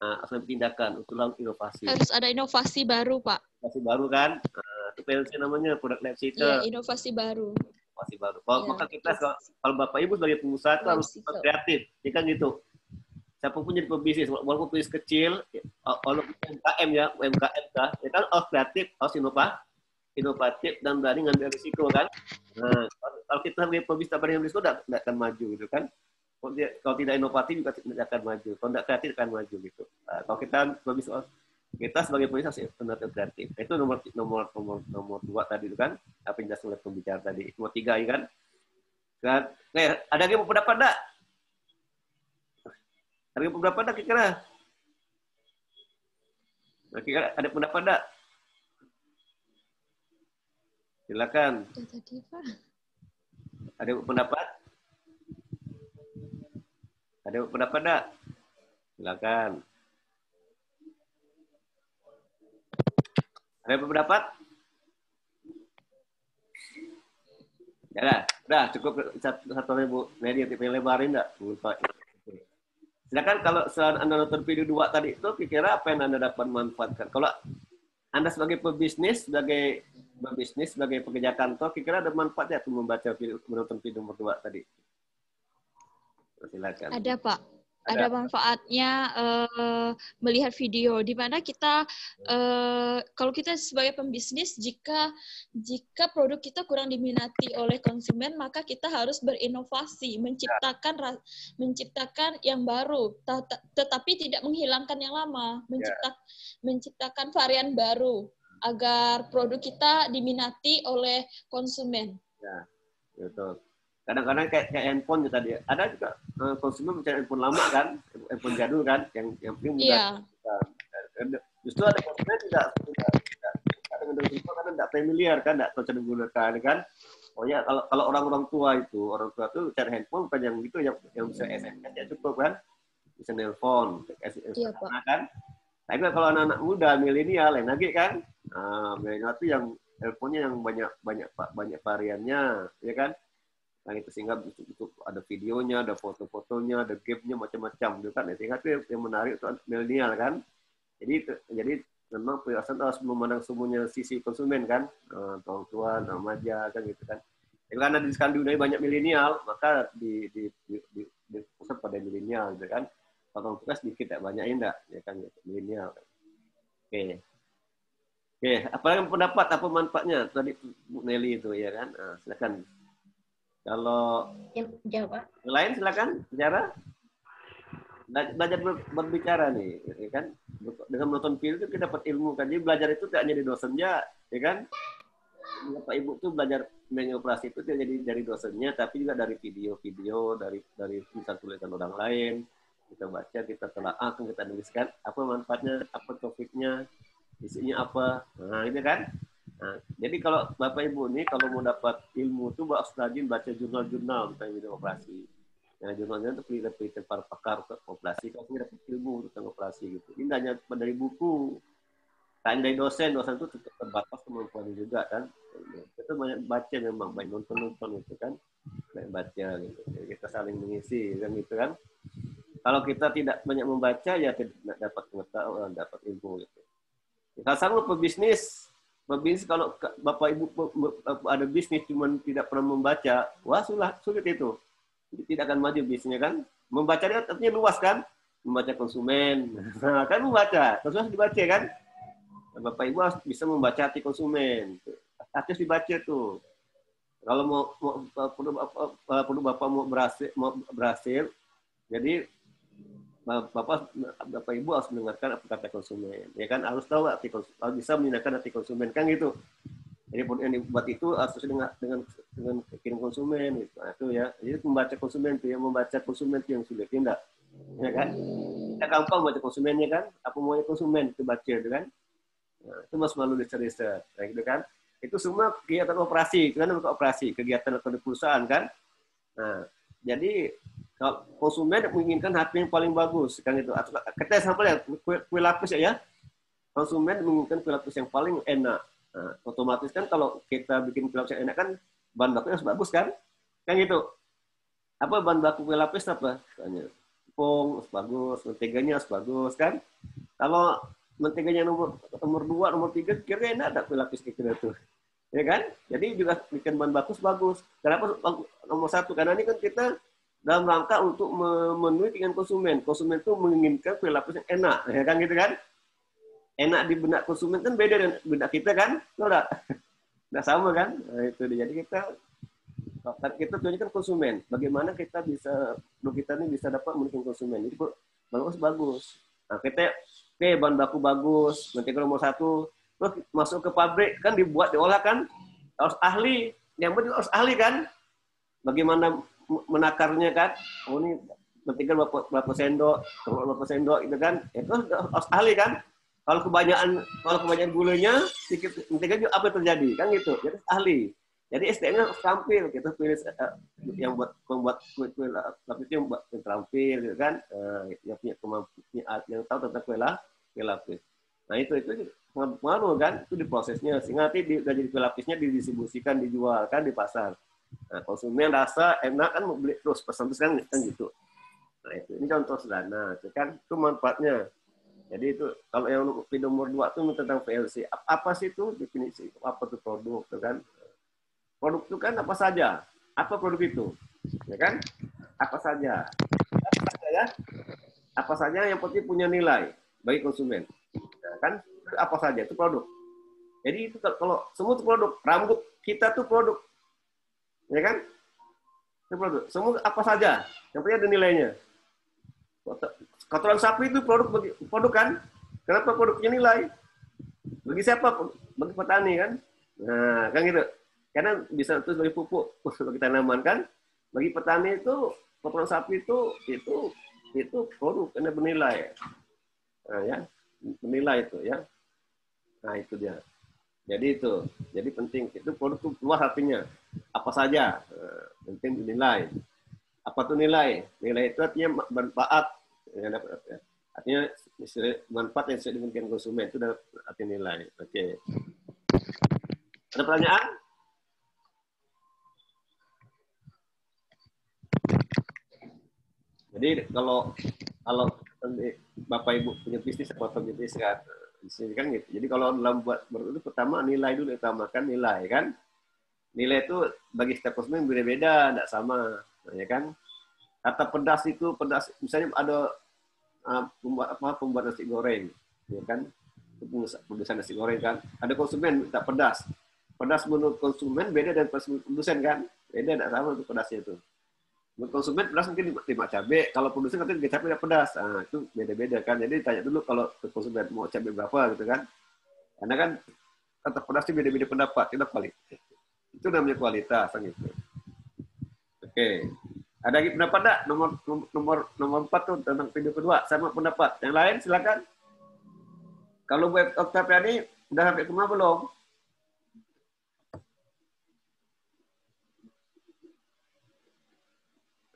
Harus lebih tindakan untuk lakukan inovasi. Harus ada inovasi baru, Pak. Inovasi baru kan. Itu PLC namanya, product lab system. Iya, inovasi baru. Inovasi baru. Maka kita kalau Bapak Ibu sebagai pengusaha itu harus kreatif, ya kan gitu. Siapapun jadi pebisnis, walaupun bisnis kecil, walaupun UMKM ya kan harus kreatif, harus inovatif dan berani ngambil risiko kan. Nah, kalau kita sebagai pebisnis tak berani ngambil risiko, tidak akan maju gitu kan. Kalau tidak inovatif juga tidak akan maju. Kalau tidak kreatif akan maju gitu. Nah, kalau kita sebagai pebisnis harus kreatif. Itu nomor 2 tadi itu kan, apa yang dijelaskan oleh pembicara tadi. Nomor 3 ya kan. Ada yang mau pendapat enggak? Harga berapa dah kira-kira? Kira-kira ada pendapat tak? Silakan. Ada pendapat? Ada pendapat tak? Silakan. Ada pendapat? Ya dah, cukup satu Bu Mary untuk lebarin tak? Lupa. Silakan kalau setelah Anda nonton video 2 tadi itu, kira-kira apa yang Anda dapat manfaatkan? Kalau Anda sebagai pebisnis, sebagai pekerja kantor, kira-kira ada manfaatnya untuk menonton video nomor 2 tadi? Silakan. Ada, Pak. Ada manfaatnya melihat video di mana kita kalau kita sebagai pembisnis jika produk kita kurang diminati oleh konsumen, maka kita harus berinovasi, menciptakan yang baru, tetapi tidak menghilangkan yang lama, menciptakan varian baru agar produk kita diminati oleh konsumen. Ya, betul. Kadang-kadang kayak handphone tadi, ada juga konsumen mencari handphone lama kan, handphone jadul kan, yang penting mudah. Justru ada konsumen tidak familiar kan, tidak tahu cara menggunakan kan. Pokoknya kalau orang tua itu cari handphone bukan yang gitu, yang bisa SMS ya cukup kan, bisa nelpon, kan. Tapi kalau anak-anak muda milenial yang lagi kan, milenial itu yang handphonenya yang banyak variannya, ya kan. Nah, itu sehingga itu ada videonya, ada foto-fotonya, ada game-nya macam-macam gitu kan. Sehingga itu yang menarik itu milenial kan. Jadi memang perusahaan harus memandang semuanya sisi konsumen kan, orang tua, remaja kan gitu kan. Jadi karena di Skandinavia banyak milenial, maka di pusat pada milenial gitu kan. Kalau kita sedikit ya banyaknya enggak, ya kan gitu, milenial. Oke, apalagi pendapat apa manfaatnya tadi Bu Nelly itu ya kan. Silakan. Kalau jawab. Lain silakan bicara. Belajar berbicara nih, ya kan? Dengan menonton film itu kita dapat ilmu kan. Jadi belajar itu tidak hanya di dosennya, ya kan? Bapak Ibu tuh belajar mengoperasi itu tidak jadi dari dosennya, tapi juga dari video-video, dari tulisan orang lain. Kita baca, kita telaah, kita nuliskan apa manfaatnya, apa topiknya, isinya apa. Nah, ini kan. Nah, jadi kalau Bapak Ibu nih kalau mau dapat ilmu tuh harus rajin baca jurnal-jurnal tentang bidang operasi. Nah, jurnalnya itu penelitian para pakar operasi, kalau kita dapat ilmu tentang operasi gitu. Ini hanya dari buku, tanya dari dosen itu terbatas kemampuannya juga kan. Kita banyak baca memang, banyak nonton itu kan, banyak baca gitu. Jadi kita saling mengisi kan gitu kan. Kalau kita tidak banyak membaca ya tidak dapat pengetahuan, dapat ilmu gitu. Kita sama pebisnis kalau Bapak Ibu ada bisnis cuman tidak pernah membaca, wah sulit itu. tidak akan maju bisnisnya kan. Membaca dia artinya luas kan, membaca konsumen, kan membaca, konsumen harus dibaca kan. Bapak Ibu harus bisa membaca hati konsumen, harus dibaca tuh. Kalau perlu Bapak mau berhasil, jadi Bapak Ibu harus mendengarkan apa kata konsumen, ya kan, harus tahu harus bisa mendengarkan hati konsumen kan gitu. Jadi yang dibuat itu harus sesuai dengan keinginan konsumen gitu. Nah, itu ya. Jadi membaca konsumen itu yang membaca konsumen itu yang sulit, tidak, ya kan? Kita gampang baca konsumennya kan? Apa maunya konsumen itu baca itu kan? Nah, itu mas malu riset, nah, gitu kan? Itu semua kegiatan operasi, kan operasi, kegiatan atau di perusahaan kan? Nah, jadi kalau konsumen menginginkan HP yang paling bagus kan itu. Kita sampai ya kue lapis ya. Konsumen menginginkan kue lapis yang paling enak. Nah, otomatis kan kalau kita bikin kue lapis yang enak kan bahan bakunya harus bagus kan? Kan gitu. Apa bahan baku kue lapis apa? Misalnya tepung harus bagus, menteganya harus bagus kan? Kalau menteganya nomor 2, nomor 3 kira enak ada kue lapis kira tuh. Ya kan? Jadi juga bikin bahan bagus. Kenapa nomor 1? Karena ini kan kita dalam rangka untuk memenuhi keinginan konsumen. Konsumen itu menginginkan kue lapis yang enak, ya kan gitu kan? Enak di benak konsumen kan beda dengan benak kita kan? Nggak sama kan? Nah, itu dia. Jadi kita tujuannya kan konsumen. Bagaimana kita ini bisa dapat memenuhi konsumen. Jadi bagus. Nah, kita bahan baku bagus, mentega nomor 1, terus masuk ke pabrik kan dibuat diolah kan harus ahli, yang penting harus ahli kan? Bagaimana menakarnya kan? Oh ini mentega berapa sendok gitu kan? Itu harus ahli kan? Kalau kebanyakan gulanya, sedikit mentega juga apa yang terjadi kan gitu. Jadi ahli. Jadi SDM-nya harus terampil. Kita pilih yang membuat kue lapis yang terampil gitu kan. Yang punya kemampuan, yang tahu tentang kue lapis. Nah itu pengaruh kan, itu di prosesnya. Sehingga nanti udah jadi kue lapisnya didistribusikan, dijual kan di pasar. Nah konsumen rasa enak kan mau beli terus pesan kan gitu. Nah itu ini contoh sederhana, kan itu manfaatnya. Jadi itu kalau yang nomor 2 itu tentang PLC. Apa sih itu definisi? Apa itu produk itu kan? Produk itu kan apa saja? Apa produk itu? Ya kan? Apa saja? Ya? Apa saja yang penting punya nilai bagi konsumen. Ya kan? Apa saja itu produk. Jadi itu kalau semua itu produk, rambut kita tuh produk. Ya kan? Itu produk. Semua apa saja yang penting ada nilainya. Kotoran sapi itu produk kan? Kenapa produk punya nilai? Bagi siapa? Bagi petani kan? Nah, kan gitu. Karena bisa terus bagi pupuk bagi tanaman kan? Bagi petani itu kotoran sapi itu produk karena bernilai. Nah, ya. Bernilai itu ya. Nah, itu dia. Jadi penting itu produk itu luas artinya. Apa saja? Penting dinilai. Apa itu nilai? Nilai itu artinya manfaat. Artinya manfaat yang sesuai dengan keinginan konsumen itu arti nilai. Oke. Ada pertanyaan? Jadi kalau Bapak Ibu punya bisnis atau bisnis kan, kan gitu. Jadi kalau dalam buat itu pertama nilai dulu utamakan nilai kan. Nilai itu bagi setiap konsumen beda-beda, tidak sama, ya kan? Kata pedas itu misalnya ada pembuat nasi goreng, ya kan? Produsen nasi goreng kan. Ada konsumen minta pedas. Pedas menurut konsumen beda dengan produsen kan? Beda, tidak sama untuk pedasnya itu. Menurut konsumen pedas mungkin 5 cabai, kalau produsen katanya 3 cabai tidak pedas. Nah, itu beda-beda kan. Jadi tanya dulu kalau konsumen mau cabai berapa gitu kan. Karena kan kata pedasnya beda-beda pendapat, kita kualitas. Itu namanya kualitas kan gitu. Oke. Ada lagi pendapat enggak? Nomor 4 tuh tentang video kedua sama pendapat. Yang lain silakan. Kalau web Oktaviani udah sampai ke mana belum?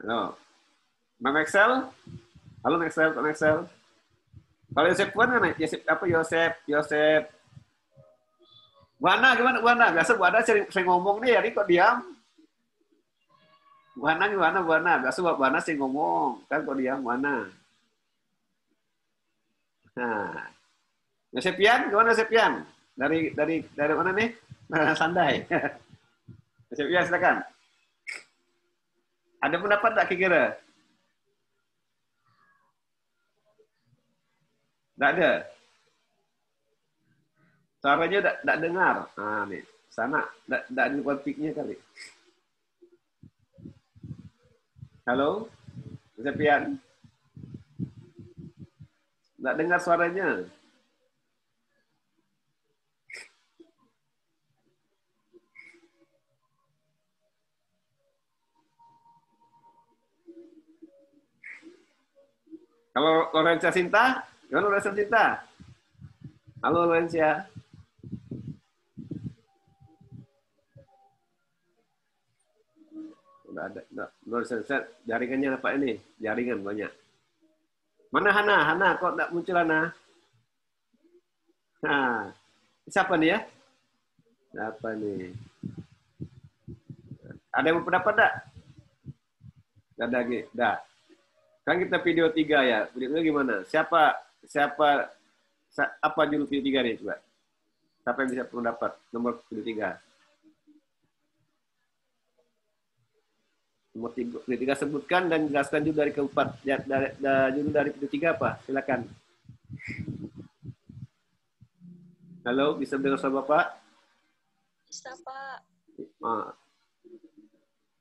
Halo. Mam Excel? Halo Excel, Mam Excel. Kalau Yosep Puan mana? Yosep. Buana gimana Buana? Biasa Buana sering ngomong nih, hari kok diam? Buana gimana Buana? Biasa Buana sering ngomong, kan kok diam Buana? Nah. Yosepian, gimana Yosepian? Dari mana nih? Sandai. Yosepian silakan. Ada pendapat tak kira-kira? Tak ada. Suaranya tak dengar. Ah, nih. Sana tak ada konfliknya kali. Halo? Sepian? Tak dengar suaranya. Kalau Lorencia Sinta, gimana Lorencia Sinta? Halo Lorencia. Udah ada. Lorencia, jaringannya apa ini? Jaringan banyak. Mana Hana? Hana, kok tak muncul Hana? Nah, siapa nih ya? Siapa nih? Ada yang berpendapat tak? Tidak ada lagi. Dah. Kan kita video 3 ya. Video gimana? Apa judul video 3 nih coba? Siapa yang bisa pendapat nomor video 3? Nomor video 3 sebutkan dan jelaskan judul dari keempat. Judul dari video 3 apa? Silakan. Halo, bisa dengar suara Bapak? Bisa, Pak.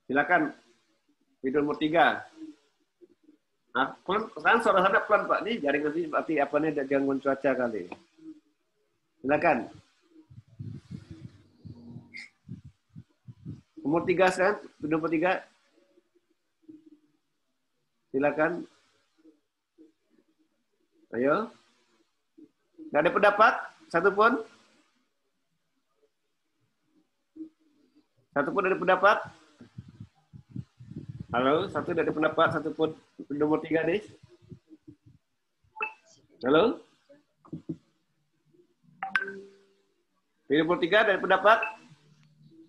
Silakan. Video nomor 3. Nah, kan suara saya pelan Pak, nih jaringan sini berarti apa nih ada gangguan cuaca kali. Silakan. Nomor 3 sekarang, nomor 3. Silakan. Ayo. Nggak ada pendapat? Satupun? Satupun ada pendapat? Halo, satu ada pendapat, satupun nomor 3 nih. Halo? Nomor 3 ada pendapat?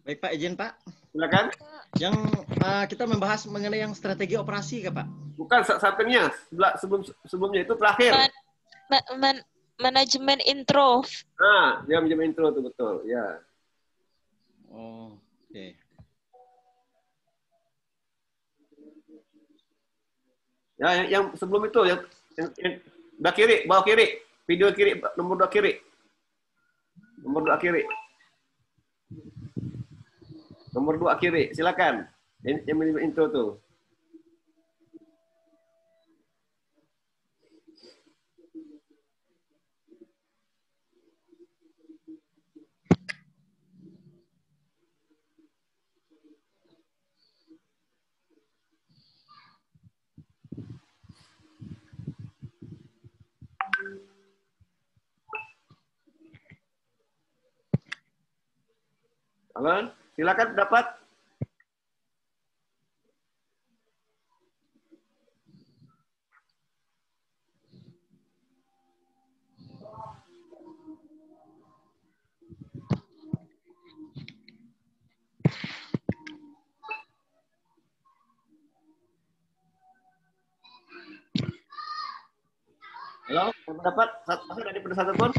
Baik Pak, izin Pak. Silakan. Yang kita membahas mengenai yang strategi operasi Kak Pak? Bukan, sampingnya. Sebelumnya itu terakhir. Manajemen intro. Nah, dia manajemen intro itu betul, ya. Oh, oke. Ya, yang sebelum itu, yang bawah kiri, video kiri, nomor 2 kiri. Nomor 2 kiri. Nomor 2 kiri, silakan. Yang manajemen intro tuh. Halo, silakan dapat. Halo, dapat satu dari satu pun.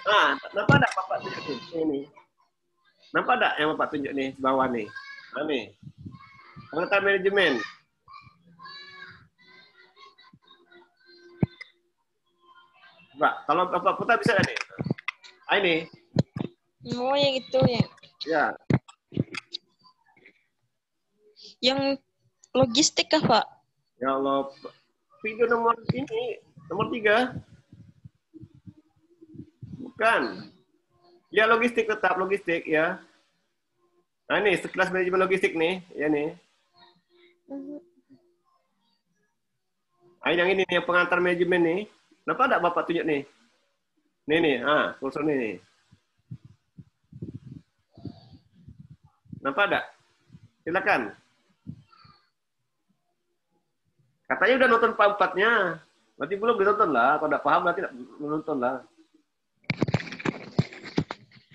Nah, kenapa ada Bapak tunjuk ini? Nampak tak yang Bapak tunjuk nih bawah nih? Nah, nih. Pengenalan manajemen. Pak, kalau Bapak putar bisa nggak nih? Ah, ini. Oh, yang itu ya. Ya. Yang logistik kah, Pak? Ya Allah. Video nomor ini, nomor 3. Bukan. Ya logistik, tetap logistik ya. Nah ini sekelas manajemen logistik nih, ya nih. Nah, yang ini nih, yang pengantar manajemen nih. Kenapa enggak Bapak tunjuk nih? Nih, kursor nih. Nampak enggak? Silakan. Katanya udah nonton part 4-nya. Berarti belum ditonton lah. Kalau enggak paham berarti enggak menonton lah.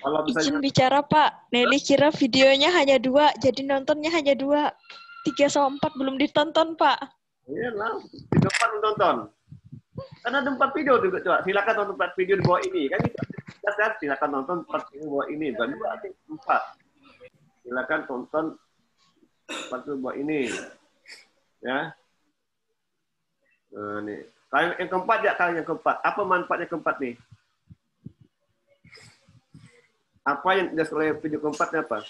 Kalau Izin bicara Pak, Nelly kira videonya hanya 2, jadi nontonnya hanya 2. 3 sama 4 belum ditonton Pak. Iya lah, 3 part menonton. Karena ada 4 video juga, coba. Silakan tonton 4 video di bawah ini. Kan itu jelas, silakan tonton 4 video di bawah ini. Bukan 2, 4. Silakan tonton Lepas itu buat ini. Ya. Nah, nih. Kalau yang keempat ya, kalau yang keempat. Apa manfaatnya keempat nih? Apa yang dijelaskan oleh video keempatnya apa?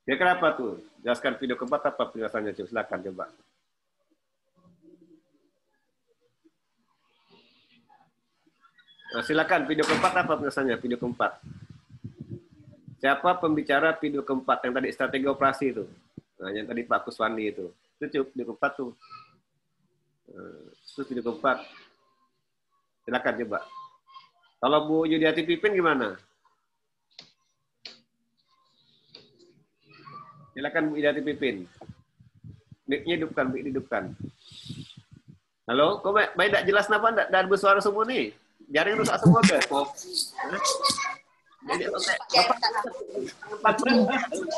Ya kenapa tuh? Jelaskan video keempat apa penjelasannya? Silakan coba. Nah, silakan video keempat apa penjelasannya? Video keempat. Siapa pembicara video keempat yang tadi strategi operasi itu? Nah, yang tadi Pak Kuswandi itu. Itu video keempat tuh. Itu video keempat. Silakan coba. Kalau Bu Yudiati Pipin gimana? Silakan Bu Yudiati Pipin. Mic-nya hidupkan, mic hidupkan. Halo, kok baik tidak jelas kenapa tidak bersuara semua nih? Jaring rusak semua guys.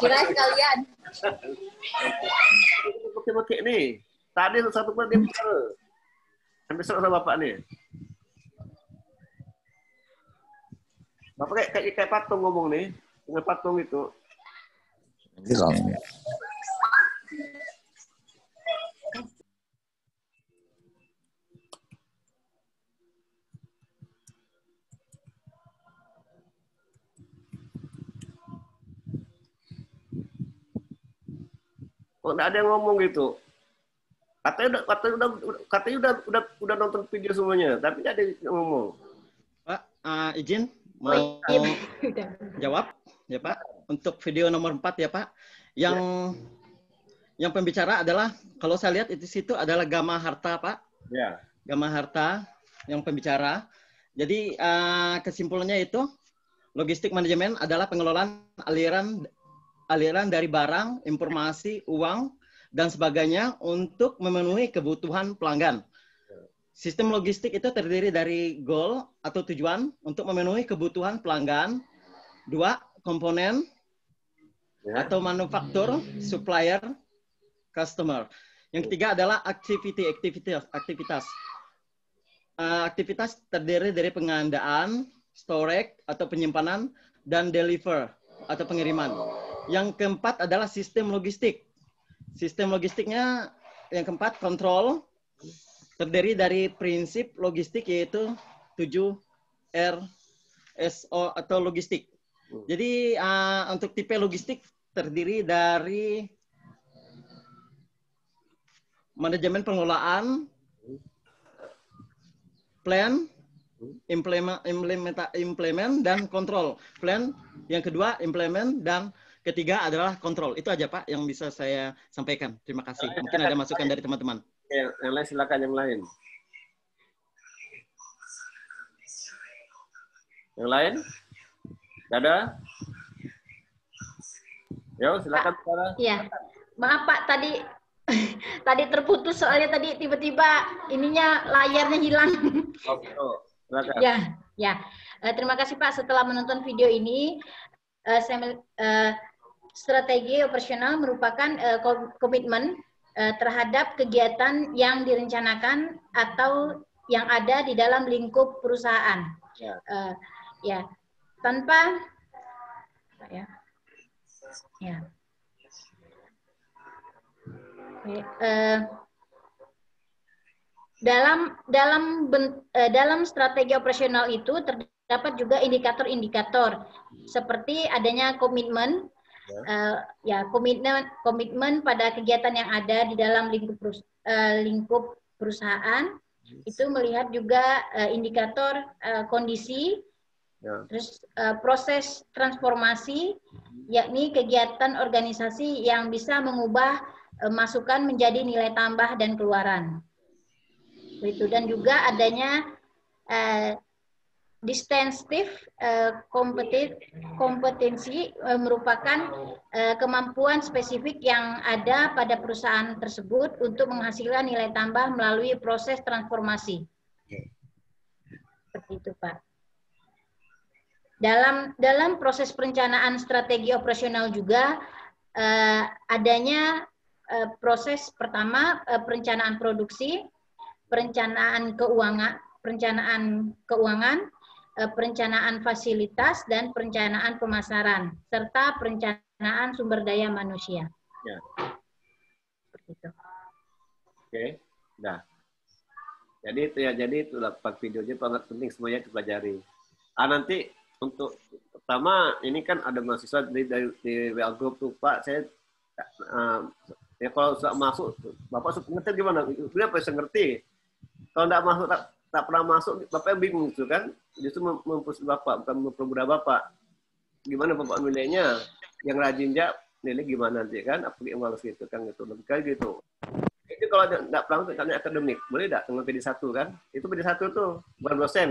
Kira sekalian. Oke nih. Tadi satu pun dia bicara. Sampai sama Bapak nih. Bapak kayak patung ngomong nih. Dengan patung itu. Kok nggak ada yang ngomong gitu? Katanya udah nonton video semuanya, tapi nggak ada yang ngomong. Pak, izin mau jawab ya Pak untuk video nomor 4 ya Pak. Yang pembicara adalah kalau saya lihat itu situ adalah Gama Harta Pak. Ya. Gama Harta yang pembicara. Jadi kesimpulannya itu logistik manajemen adalah pengelolaan aliran dari barang, informasi, uang, dan sebagainya untuk memenuhi kebutuhan pelanggan. Sistem logistik itu terdiri dari goal atau tujuan untuk memenuhi kebutuhan pelanggan, 2, komponen atau manufaktur, supplier, customer. Yang ketiga adalah aktivitas. Aktivitas terdiri dari pengandaan, storage atau penyimpanan, dan deliver atau pengiriman. Yang keempat adalah sistem logistik. Sistem logistiknya yang keempat kontrol, terdiri dari prinsip logistik yaitu 7R SO atau logistik. Jadi untuk tipe logistik terdiri dari manajemen pengelolaan, plan, implement dan kontrol. Plan, yang kedua implement, dan ketiga adalah kontrol. Itu aja Pak yang bisa saya sampaikan. Terima kasih. Mungkin ada masukan dari teman-teman. Yang lain silakan yang lain. Yang lain? Tidak ada? Yo, silakan Pak. Iya. Maaf Pak, tadi terputus soalnya tadi tiba-tiba ininya layarnya hilang. Silakan. Ya. Terima kasih Pak. Setelah menonton video ini, strategi operasional merupakan komitmen terhadap kegiatan yang direncanakan atau yang ada di dalam lingkup perusahaan. Tanpa dalam strategi operasional itu terdapat juga indikator-indikator seperti adanya komitmen, komitmen pada kegiatan yang ada di dalam lingkup perusahaan. Itu melihat juga indikator kondisi, terus proses transformasi, yakni kegiatan organisasi yang bisa mengubah masukan menjadi nilai tambah dan keluaran. Itu, dan juga adanya distinctive kompetensi merupakan kemampuan spesifik yang ada pada perusahaan tersebut untuk menghasilkan nilai tambah melalui proses transformasi. Seperti itu Pak. Dalam proses perencanaan strategi operasional juga adanya proses pertama perencanaan produksi, perencanaan keuangan, perencanaan fasilitas dan perencanaan pemasaran serta perencanaan sumber daya manusia. Ya. Begitu. Oke, nah. Jadi itu 8 videonya sangat penting semuanya dipelajari. Nanti untuk pertama ini kan ada mahasiswa di WA group tuh Pak, saya ya kalau sudah masuk Bapak ngerti gimana? Kenapa bisa ngerti? Kalau tidak masuk tak pernah masuk, Bapak bingung itu kan? Justru mempersulit Bapak, bukan mempermudah Bapak. Gimana Bapak nilainya? Yang rajin jawab nilai gimana nanti kan? Apa yang harus gitu kan gitu, lebih kayak gitu. Itu kalau tidak pernah tanya akademik, boleh tidak dengan PD1 kan? Itu PD1 tuh bukan dosen.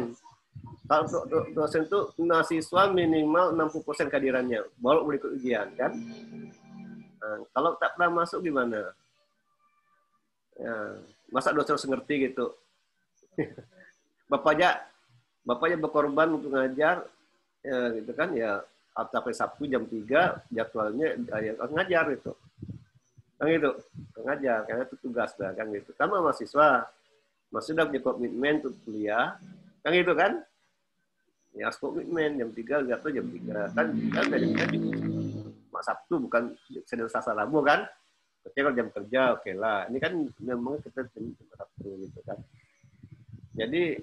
Kalau dosen itu mahasiswa minimal 60% kehadirannya, baru boleh ikut ujian kan? Nah, kalau tak pernah masuk gimana? Ya, masa dosen harus ngerti gitu? Bapaknya berkorban untuk ngajar, ya, gitu kan? Ya sampai Sabtu jam 3 jadwalnya ya, ngajar itu. Kan gitu, ngajar karena itu tugas lah kan gitu. Sama mahasiswa sudah punya komitmen untuk kuliah, kan gitu kan? Ya harus komitmen jam 3 atau jam 3 kan dari juga Sabtu bukan Senin Selasa Rabu kan? Kecuali kalau jam kerja oke lah. Ini kan memang kita jam Sabtu gitu kan. Jadi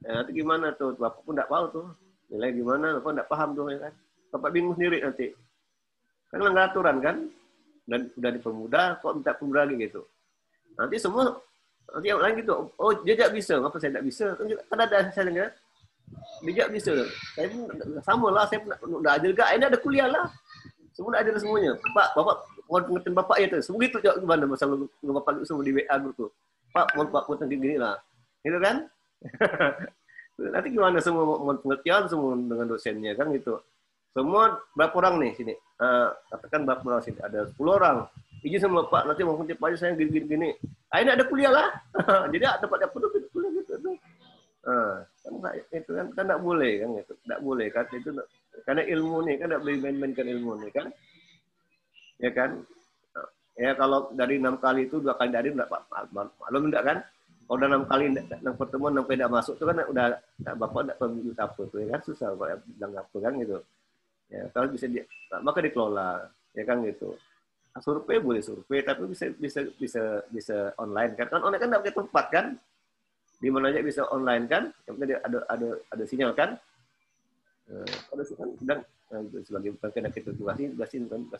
nanti gimana tuh? Bapak pun tidak tahu tuh nilai gimana, Bapak tidak paham tuh ya kan? Bapak bingung sendiri nanti. Kan melanggar aturan kan? Dan udah dipermudah, kok minta permudah lagi gitu. Nanti semua, nanti yang lain gitu, oh dia tidak bisa, ngapa saya tidak bisa? Kan ada saya dengar, dia tidak bisa. Saya pun sama lah, saya pun udah ajar juga, ini ada kuliah lah. Semua udah ajar semuanya. Pak, Bapak, mohon pengertian Bapak ya tuh. Semua gitu gimana masalah Bapak semua di WA grup tuh. Pak, mohon Pak, punten gini lah. Gitu kan? Nanti gimana semua mohon pengertian semua dengan dosennya kan gitu. Semua berapa orang nih sini? Katakan berapa orang sini? Ada 10 orang. Izin sama Pak, nanti mau kuncip aja saya gini-gini. Ini ada kuliah lah. Jadi dapat kuliah gitu. Kan itu kan tidak boleh kan gitu. Tidak boleh kan itu karena ilmu nih kan tidak boleh main-mainkan ilmu nih kan. Ya kan? Ya kalau dari 6 kali itu 2 kali dari enggak maklum enggak kan? Kalau udah 6 kali yang pertemuan sampai tidak masuk itu kan udah Bapak tidak tahu apa tuh ya kan susah Pak bilang apa kan gitu. Ya, kalau maka dikelola, ya kan gitu. Survei boleh survei, tapi bisa online kan? Kan online kan nggak pakai tempat kan? Di mana aja bisa online kan? Yang penting ada sinyal kan? Ada sinyal dan sebagai bukan kita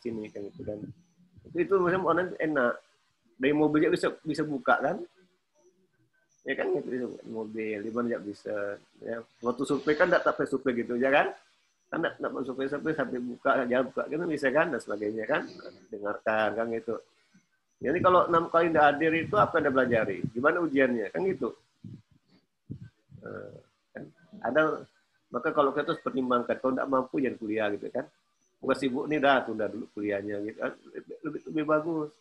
sini kan gitu kan? Itu macam online enak. Dari mobilnya bisa buka kan? Ya kan gitu mobil, di mana aja bisa. Ya, waktu survei kan nggak pakai survei gitu ya kan? Kan tidak masuk sampai buka jalan buka kan bisa kan dan sebagainya kan dengarkan kan gitu. Jadi kalau 6 kali tidak hadir itu apa yang Anda pelajari? Gimana ujiannya kan gitu. Kan ada maka kalau kita harus pertimbangkan kalau tidak mampu jangan kuliah gitu kan. Bukan sibuk nih tunda dulu kuliahnya gitu kan lebih bagus.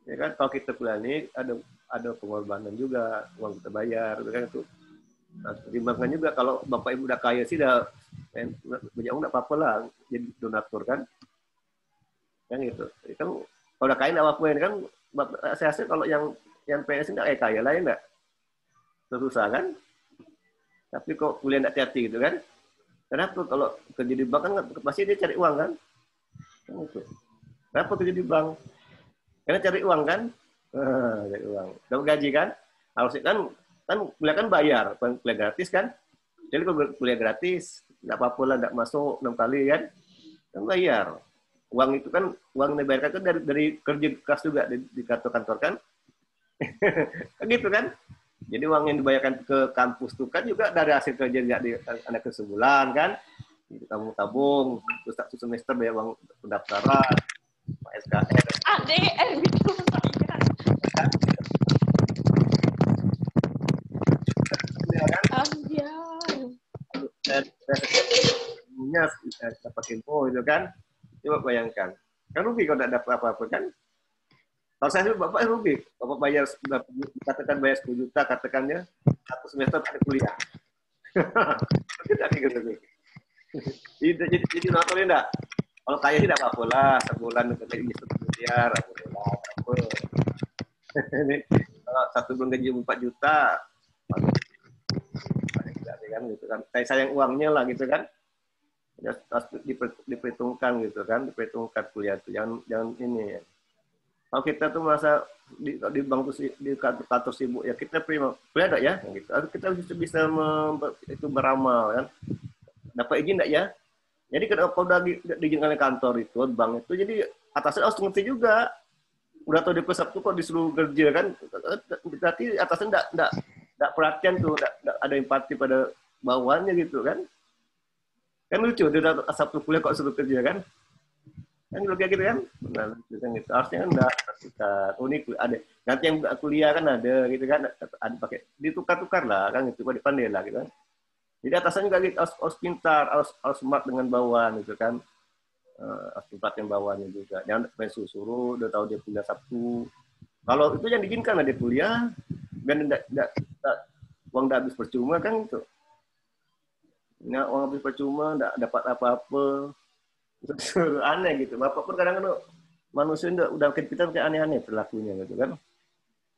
Ya kan kalau kita kuliah ini ada pengorbanan juga uang kita bayar gitu kan itu. Nah, pertimbangkan juga kalau Bapak Ibu udah kaya sih dah banyak uang nggak apa-apa lah jadi donatur kan gitu kan kalau udah kaya nggak apa-apa kan saya rasa kalau yang PNS nggak kaya lah ya nggak susah kan tapi kok kuliah nggak hati-hati gitu kan kenapa kalau kerja di bank kan pasti dia cari uang kan gitu. Kenapa kerja di bank karena cari uang kan cari uang dapat gaji kan harusnya kan kuliah kan bayar bukan kuliah gratis kan jadi kalau kuliah gratis nggak apa-apa lah, nggak masuk 6 kali kan bayar. Uang itu kan, uang yang dibayarkan kan dari kerja keras juga di kantor-kantor kan. Kan gitu kan. Jadi uang yang dibayarkan ke kampus itu kan juga dari hasil kerja nggak di anak ke sebulan kan. Jadi tabung-tabung, terus satu semester bayar uang pendaftaran, SKS. gitu dan punya dapat info itu kan coba bayangkan kan rugi kalau tidak dapat apa-apa kan kalau saya Bapak rugi Bapak bayar katakan bayar 10 juta katakannya 1 semester ada kuliah jadi nonton enggak kalau kaya sih tidak apa-apa lah sebulan ini 1 miliar apa kalau 1 bulan gaji 4 juta kan gitu kan. Saya sayang uangnya lah gitu kan. Ya, harus diperhitungkan gitu kan, diperhitungkan kuliah itu. Jangan ini. Kalau kita tuh masa di bangku di kantor sibuk ya kita prima kuliah enggak ya gitu. Kita bisa itu beramal kan. Dapat izin enggak ya? Jadi kalau udah diizinkan oleh kantor itu, bank itu, jadi atasnya harus ngerti juga. Udah tahu di Sabtu kok disuruh kerja kan, berarti atasnya enggak perhatian tuh, enggak ada empati pada bawahannya gitu kan. Kan lucu, dia udah Sabtu kuliah kok suruh kerja kan. Kan kayak gitu kan. Nah, gitu. Harusnya kan enggak kita, oh ini ada, nanti yang kuliah kan ada gitu kan, ada pakai, ditukar-tukar lah kan gitu, pandai lah gitu kan. Jadi atasannya juga gitu, harus pintar, harus smart dengan bawahan gitu kan. Harus pintar dengan bawahannya juga. Jangan main suruh, udah tahu dia kuliah Sabtu. Kalau itu yang diizinkan dia kuliah, dan uang tidak habis percuma kan itu. Nah, uang habis percuma, tidak dapat apa-apa. Aneh gitu. Bapak pun kadang-kadang manusia udah kita kayak aneh-aneh perilakunya gitu kan.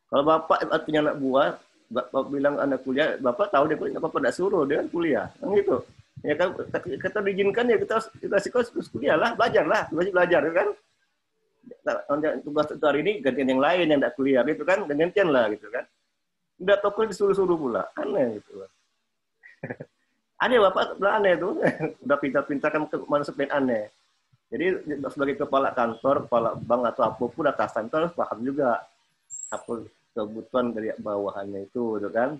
Kalau bapak punya anak buah, bapak bilang anak kuliah, bapak tahu dia kuliah, bapak tidak suruh dia kuliah, kan gitu. Ya kan kita diizinkan ya kita harus kuliah lah, belajar kan. Tugas itu hari ini gantian yang lain yang tidak kuliah gitu kan, gantian lah gitu kan. Udah toko disuruh-suruh pula, aneh gitu. Aneh bapak bilang aneh tuh, udah pintar-pintar kan manusia pengen aneh. Jadi sebagai kepala kantor, kepala bank atau apapun atasan itu harus paham juga apa kebutuhan dari bawahannya itu, gitu kan,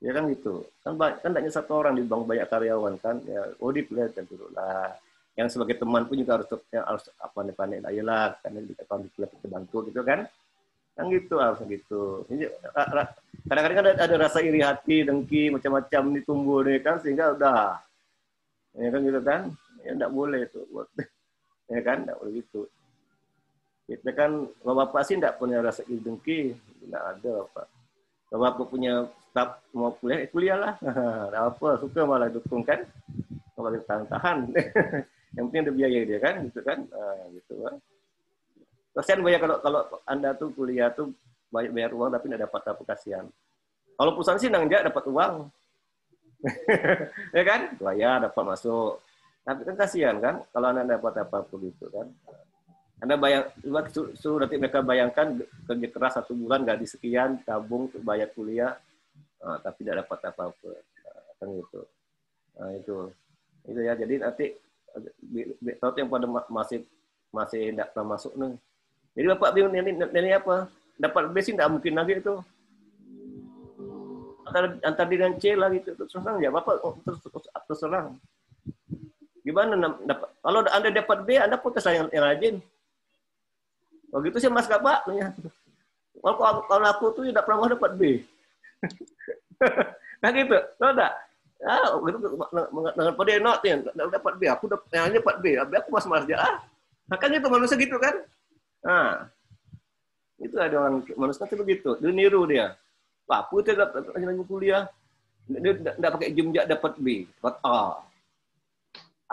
ya kan gitu, kan tidak hanya satu orang di bank, banyak karyawan kan, ya, dipelajari dulu lah, yang sebagai teman pun juga harus apa nih panik lah, karena di tahun kita bantu gitu kan gitu harus gitu. Kadang-kadang ada rasa iri hati, dengki, macam-macam ditumbuh nih kan, sehingga udah, ya kan gitu kan, ya tidak boleh itu, ya kan, tidak boleh gitu. Kita kan, kalau bapak sih tidak punya rasa iri dengki, tidak ada Pak. Kalau bapak punya staf mau kuliah, kuliahlah. Tidak apa, suka malah dukung kan. Kalau tahan-tahan. Yang penting ada biaya dia kan, gitu kan. Gitu Pak. Kasihan banyak kalau Anda tuh kuliah tuh banyak bayar uang tapi tidak dapat apa, kasihan. Kalau perusahaan sih nggak dapat uang. Ya kan? Bayar, dapat masuk. Tapi kan kasihan kan, kalau Anda dapat apa-apa gitu kan. Anda suruh nanti mereka bayangkan kerja keras 1 bulan gaji sekian, tabung untuk bayar kuliah, tapi tidak dapat apa-apa, kan gitu. Nah itu ya. Jadi nanti tahu yang pada masih tidak pernah masuk nih. Jadi bapak bingung ini apa? Dapat B sih tidak mungkin lagi itu. Antara dengan C lah gitu. Terus terang ya bapak terus terang. Gimana dapat? Kalau Anda dapat B, Anda pun yang rajin. Oh gitu sih Mas Kak. Kalau aku tuh tidak pernah dapat B. Nah gitu, tahu enggak? Dengan pada enak dapat B, aku dapat B, aku mas aja. Nah kan itu manusia gitu kan? Nah, itu ada orang manusia itu begitu, dia niru dia. Pak, aku tidak dapat kuliah, dia tidak pakai jumjak dapat B, dapat A.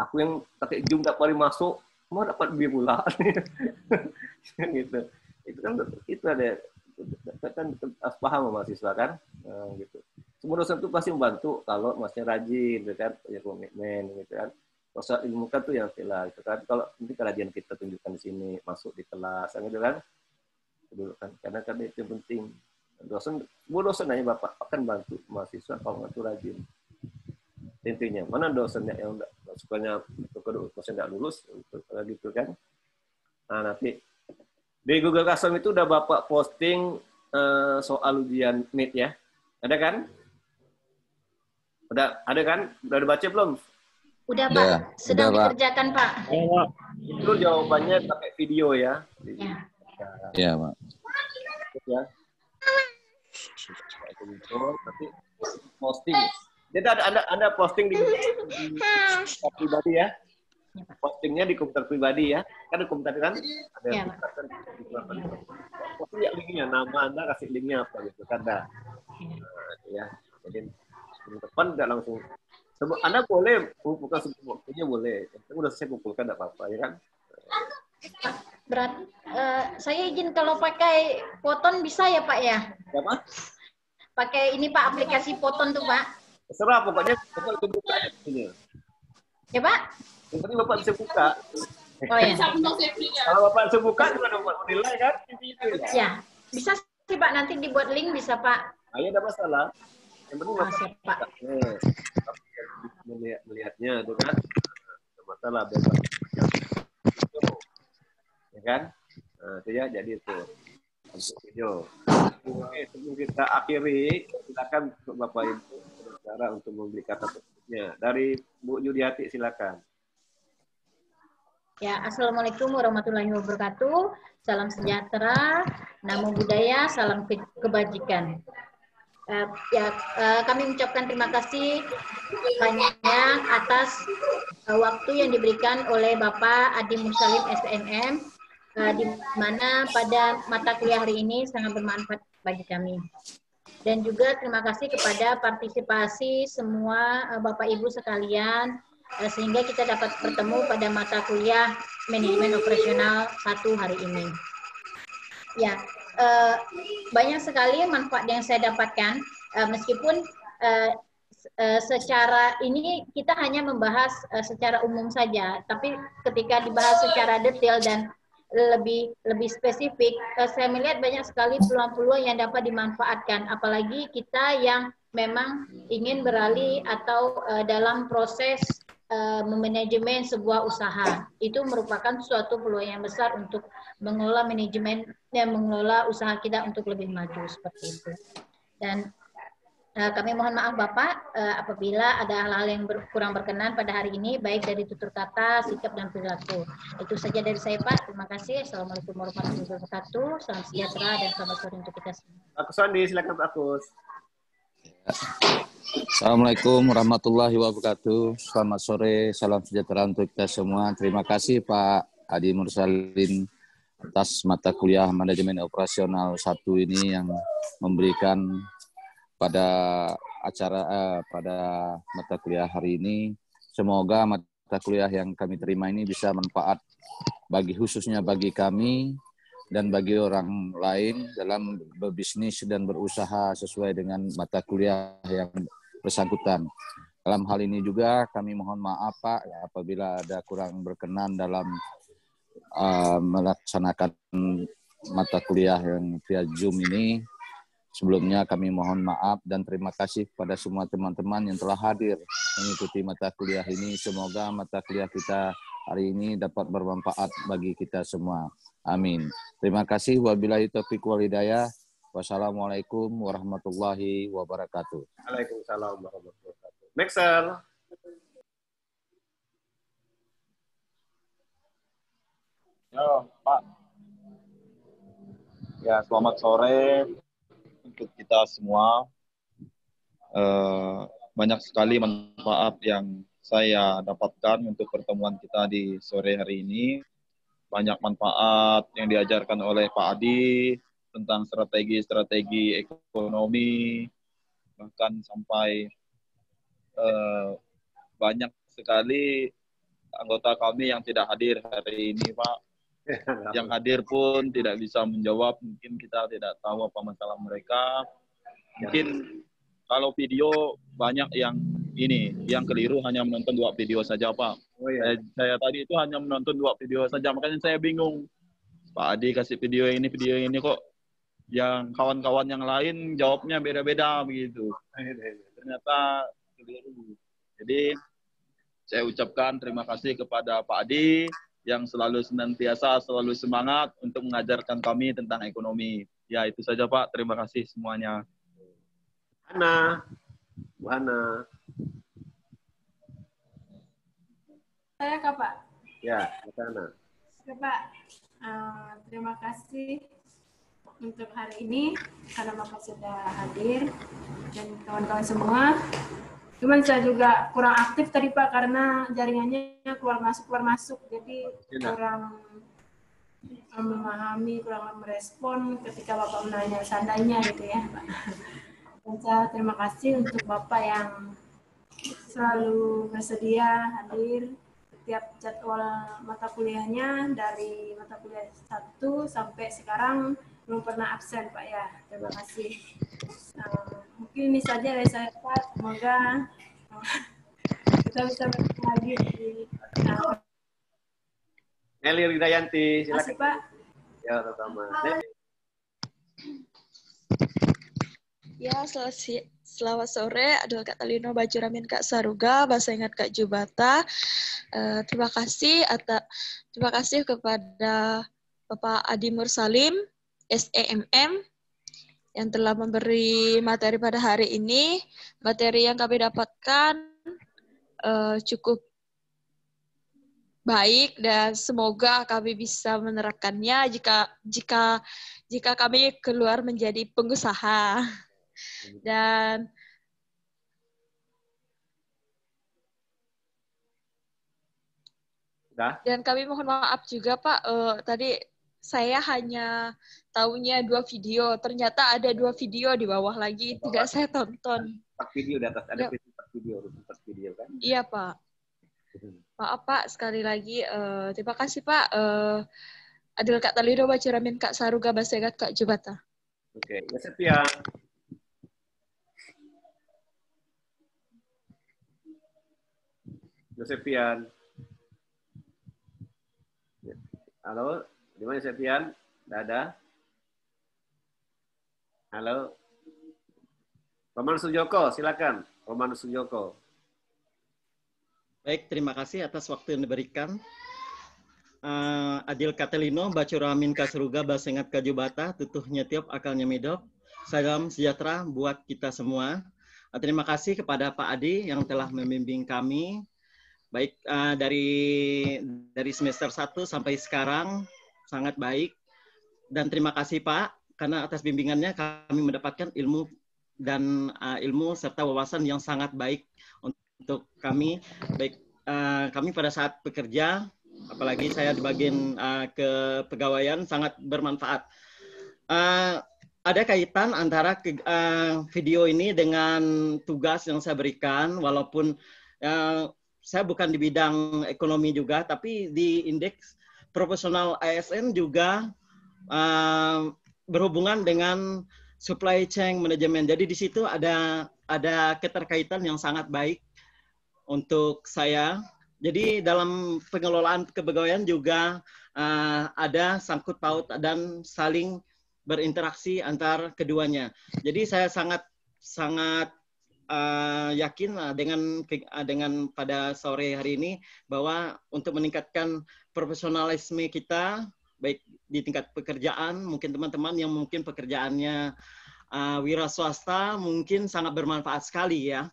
Aku yang pakai jum dapat masuk, mau dapat B pula. Gitu. Itu ada kan harus paham mahasiswa kan, gitu. Semua dosen itu pasti membantu kalau masnya rajin, gitu kan, punya komitmen, gitu kan. Kalau soal ilmu kan tuh yang lah, gitu kan. Kalau nanti kerajaan kita tunjukkan di sini, masuk di kelas, gitu kan. Dulu kan, karena kan itu yang penting. Semua dosen hanya bapak akan bantu mahasiswa kalau nggak tuh rajin. Intinya, mana dosennya yang sukanya dosen nggak lulus, gitu kan. Nah nanti di Google Classroom itu udah bapak posting soal ujian Meet ya, ada kan? Ada kan? Udah dibaca belum? Udah Pak, sedang dikerjakan Pak. Itu jawabannya pakai video ya. Iya Pak. Ya. Tapi posting. Jadi ada posting di komputer pribadi ya. Postingnya di komputer pribadi ya. Kan di komputer kan ada posting ya, linknya, nama Anda kasih linknya apa gitu kan dah. Ya. Jadi depan nggak langsung. Anda boleh kumpulkan semua waktunya boleh. Yang udah saya kumpulkan nggak apa-apa ya kan. Saya izin kalau pakai Photon bisa ya Pak ya? Apa? Pakai ini Pak, aplikasi Photon tuh Pak. Terserah, pokoknya Bapak bisa buka ya. Ya, Pak? Yang penting Bapak bisa buka. Oh ya. Kalau Bapak bisa buka, gimana Bapak menilai kan? Ya, bisa sih Pak, nanti dibuat link bisa Pak. Ayo, ada masalah. Yang penting Bapak siap, Pak. Melihatnya itu kan. Ada masalah bebas. Ya kan? Nah, itu ya, jadi itu. Untuk video. Oke, sebelum kita akhiri, silakan Bapak Ibu berbicara untuk membeli kata tutupnya. Dari Bu Yudiati, silakan. Ya, Assalamualaikum warahmatullahi wabarakatuh. Salam sejahtera, namo buddhaya, salam kebajikan. Kami mengucapkan terima kasih banyak atas waktu yang diberikan oleh Bapak Adi Mursalim SPMM, di mana pada mata kuliah hari ini sangat bermanfaat bagi kami. Dan juga terima kasih kepada partisipasi semua Bapak Ibu sekalian, sehingga kita dapat bertemu pada mata kuliah Manajemen Operasional 1 hari ini. Ya, banyak sekali manfaat yang saya dapatkan, meskipun secara ini kita hanya membahas secara umum saja, tapi ketika dibahas secara detail dan lebih spesifik, saya melihat banyak sekali peluang-peluang yang dapat dimanfaatkan, apalagi kita yang memang ingin beralih atau dalam proses memanajemen sebuah usaha. Itu merupakan suatu peluang yang besar untuk mengelola manajemen dan mengelola usaha kita untuk lebih maju seperti itu. Dan kami mohon maaf Bapak apabila ada hal-hal yang kurang berkenan pada hari ini, baik dari tutur kata, sikap, dan perilaku. Itu saja dari saya Pak. Terima kasih. Assalamualaikum warahmatullahi wabarakatuh. Salam sejahtera dan selamat sore untuk kita semua. Pak Kuswandi, silakan Pak Kus. Assalamualaikum warahmatullahi wabarakatuh. Selamat sore, salam sejahtera untuk kita semua. Terima kasih Pak Adi Mursalim atas mata kuliah Manajemen Operasional 1 ini yang memberikan pada pada mata kuliah hari ini. Semoga mata kuliah yang kami terima ini bisa manfaat khususnya bagi kami dan bagi orang lain dalam berbisnis dan berusaha sesuai dengan mata kuliah yang bersangkutan. Dalam hal ini juga kami mohon maaf Pak apabila ada kurang berkenan dalam melaksanakan mata kuliah yang via Zoom ini. Sebelumnya kami mohon maaf dan terima kasih kepada semua teman-teman yang telah hadir mengikuti mata kuliah ini. Semoga mata kuliah kita hari ini dapat bermanfaat bagi kita semua. Amin. Terima kasih. Wabillahi taufiq wal hidayah. Wassalamualaikum warahmatullahi wabarakatuh. Waalaikumsalam warahmatullahi wabarakatuh. Maxel. Ya, Pak. Ya, selamat sore untuk kita semua. Banyak sekali manfaat yang saya dapatkan untuk pertemuan kita di sore hari ini. Banyak manfaat yang diajarkan oleh Pak Adi tentang strategi-strategi ekonomi, bahkan sampai banyak sekali anggota kami yang tidak hadir hari ini, Pak. Yang hadir pun tidak bisa menjawab, mungkin kita tidak tahu apa masalah mereka. Mungkin kalau video banyak yang keliru hanya menonton 2 video saja, Pak. Oh, iya. Saya tadi itu hanya menonton 2 video saja, makanya saya bingung. Pak Adi kasih video ini kok yang kawan-kawan yang lain jawabnya beda-beda begitu. Ternyata keliru. Jadi saya ucapkan terima kasih kepada Pak Adi yang selalu senantiasa, selalu semangat untuk mengajarkan kami tentang ekonomi. Ya, itu saja Pak. Terima kasih semuanya. Bu Hana. Saya Kak Pak. Ya, Bu Hana. Kak Pak, terima kasih untuk hari ini karena Bapak sudah hadir dan kawan-kawan semua. Cuman saya juga kurang aktif tadi Pak karena jaringannya keluar masuk, jadi kurang memahami, kurang merespon ketika Bapak menanya seandainya gitu ya Pak. Dan saya terima kasih untuk Bapak yang selalu bersedia hadir setiap jadwal mata kuliahnya dari mata kuliah 1 sampai sekarang belum pernah absen Pak ya. Terima kasih. Mungkin ini saja dari saya, Pak. Semoga kita bisa bertemu lagi di Nelly Ridayanti, Terima kasih, silakan. Pak. Ya, sama. Nelly. Ya, selamat sore. Adalah Kak Talino Bajuramin Kak Saruga, bahasa ingat Kak Jubata. Terima kasih kepada Bapak Adi Mursalim, SEMM, yang telah memberi materi pada hari ini. Materi yang kami dapatkan cukup baik dan semoga kami bisa menerapkannya jika kami keluar menjadi pengusaha. Dan kami mohon maaf juga Pak, tadi saya hanya tahunya 2 video, ternyata ada 2 video di bawah lagi, tidak saya tonton. 4 video di atas, ada 4 video kan? Iya Pak. Maaf Pak, sekali lagi terima kasih Pak. Adalah Kak Talino Bajuramin Kak Saruga Basegat Kak Jubata. Oke, ya Setia. Josefian. Halo, di mana Josefian? Tidak ada. Halo. Roman Sujoko, silakan. Roman Sujoko. Baik, terima kasih atas waktu yang diberikan. Adil Katelino, Bacuramin Kasruga, Basengat Kajubata, Tutuhnya Tiop, Akalnya Midop. Salam sejahtera buat kita semua. Terima kasih kepada Pak Adi yang telah membimbing kami. Baik dari semester 1 sampai sekarang, sangat baik. Dan terima kasih Pak, karena atas bimbingannya kami mendapatkan ilmu dan ilmu serta wawasan yang sangat baik untuk kami. Baik kami pada saat bekerja, apalagi saya di bagian kepegawaian, sangat bermanfaat. Ada kaitan antara video ini dengan tugas yang saya berikan, walaupun saya bukan di bidang ekonomi juga, tapi di indeks profesional ASN juga berhubungan dengan supply chain management. Jadi di situ ada keterkaitan yang sangat baik untuk saya. Jadi dalam pengelolaan kepegawaian juga ada sangkut paut dan saling berinteraksi antar keduanya. Jadi saya sangat yakin dengan pada sore hari ini bahwa untuk meningkatkan profesionalisme kita, baik di tingkat pekerjaan, mungkin teman-teman yang mungkin pekerjaannya wira swasta mungkin sangat bermanfaat sekali ya.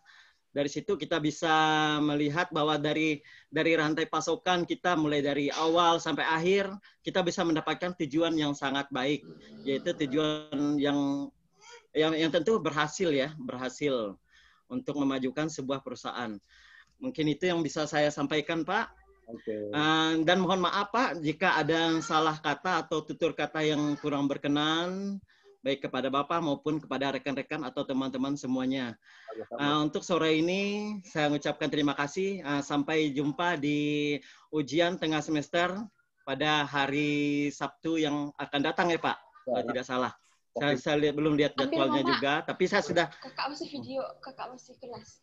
Dari situ kita bisa melihat bahwa dari rantai pasokan kita mulai dari awal sampai akhir kita bisa mendapatkan tujuan yang sangat baik, yaitu tujuan yang tentu berhasil untuk memajukan sebuah perusahaan. Mungkin itu yang bisa saya sampaikan Pak. Okay. Dan mohon maaf Pak jika ada salah kata atau tutur kata yang kurang berkenan, baik kepada Bapak maupun kepada rekan-rekan atau teman-teman semuanya. Untuk sore ini saya mengucapkan terima kasih. Sampai jumpa di ujian tengah semester pada hari Sabtu yang akan datang ya Pak, kalau tidak salah. Saya belum lihat jadwalnya juga, tapi saya sudah. Kakak masih video, kakak masih kelas.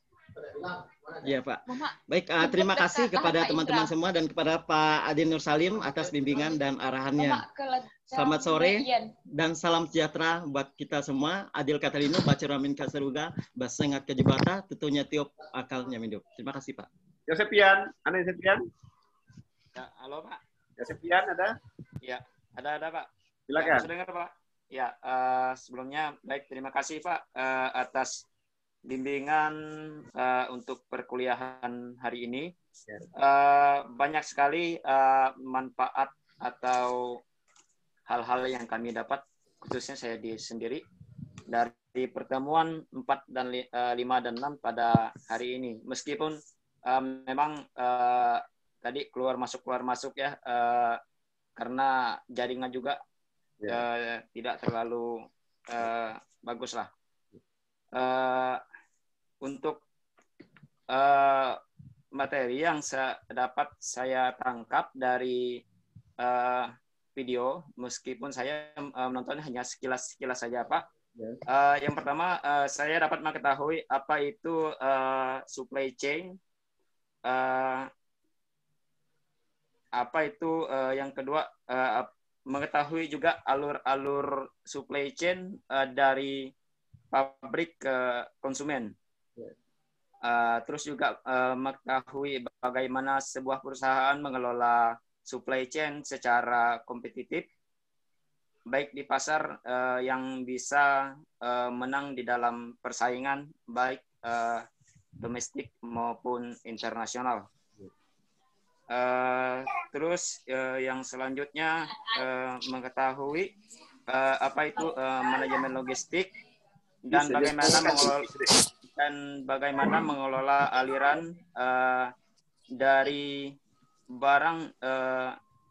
Iya Pak. Baik, terima kasih kepada teman-teman semua dan kepada Pak Adi Nursalim atas bimbingan dan arahannya. Selamat sore dan salam sejahtera buat kita semua. Adil Katalino, Bacuramin Kasaruga, Basengat Kajubata, Tutunya Tiop, Akalnya Midop. Terima kasih Pak. Josefian, ada Josefian? Ya, halo Pak. Josefian ada? Ya, ada Pak. Silakan. Ya, bisa dengar Pak. Ya, sebelumnya baik terima kasih Pak atas bimbingan untuk perkuliahan hari ini. Banyak sekali manfaat atau hal-hal yang kami dapat, khususnya saya sendiri, dari pertemuan 4 dan 5 dan 6 pada hari ini. Meskipun memang tadi keluar masuk ya, karena jaringan juga tidak terlalu bagus lah. Untuk materi yang dapat saya tangkap dari video, meskipun saya menontonnya hanya sekilas saja Pak, Yang pertama, saya dapat mengetahui apa itu supply chain. Apa itu yang kedua, mengetahui juga alur-alur supply chain dari pabrik ke konsumen. Terus juga mengetahui bagaimana sebuah perusahaan mengelola supply chain secara kompetitif, baik di pasar yang bisa menang di dalam persaingan, baik domestik maupun internasional. Terus yang selanjutnya mengetahui apa itu manajemen logistik dan bagaimana mengelola aliran dari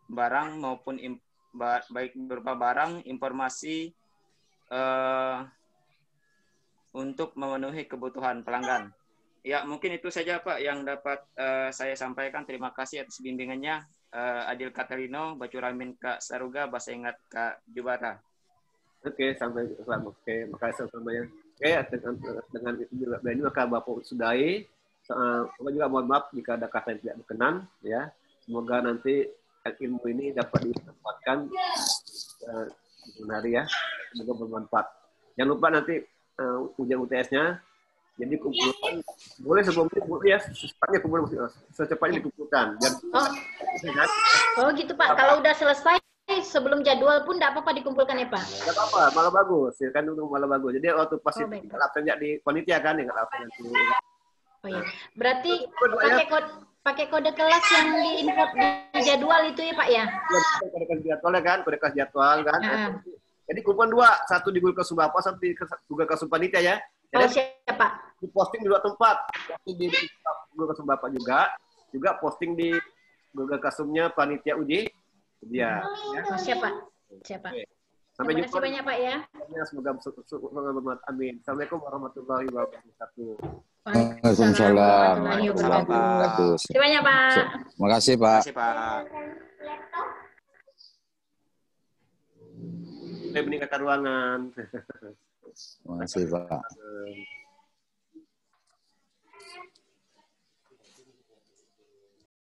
barang maupun baik berupa barang, informasi untuk memenuhi kebutuhan pelanggan. Ya, mungkin itu saja Pak yang dapat saya sampaikan. Terima kasih atas bimbingannya. Adil Katalino, Bacuramin Kak Saruga, Bahasa Ingat Kak Jubata. Oke, oke, makasih sama ya. Oke, dengan ini maka Bapak sudahi. Bapak juga mohon maaf jika ada kata yang tidak berkenan, ya. Semoga nanti ilmu ini dapat dimanfaatkan hari ya. Semoga bermanfaat. Jangan lupa nanti ujian UTS-nya. Jadi kumpulkan, boleh sebelum itu boleh ya, secepatnya dikumpulkan. Oh gitu Pak, kalau udah selesai sebelum jadwal pun tidak apa-apa dikumpulkan ya Pak? Tidak apa-apa, malah bagus, ya kan malah bagus. Jadi waktu pas absen di panitia kan, nggak absen nanti. Oh iya, berarti pakai kode kelas yang di jadwal itu ya Pak ya? Ya, kode kelas jadwalnya kan, kode kelas jadwal kan. Jadi kumpulan 2, satu di Google Kelas Bapak, satu di Google Kelas panitia ya. Oh siapa? Diposting di 2 tempat, posting di Google Kasum Bapak juga posting di Google Kasumnya panitia uji. Dia. Oh, siapa? Sampai jumpa. Terima kasih banyak Pak ya. Semoga bermanfaat. Amin. Assalamualaikum warahmatullahi wabarakatuh. Waalaikumsalam. Terima kasih banyak Pak. Terima kasih Pak. Saya meninggalkan ruangan. Terima kasih Pak.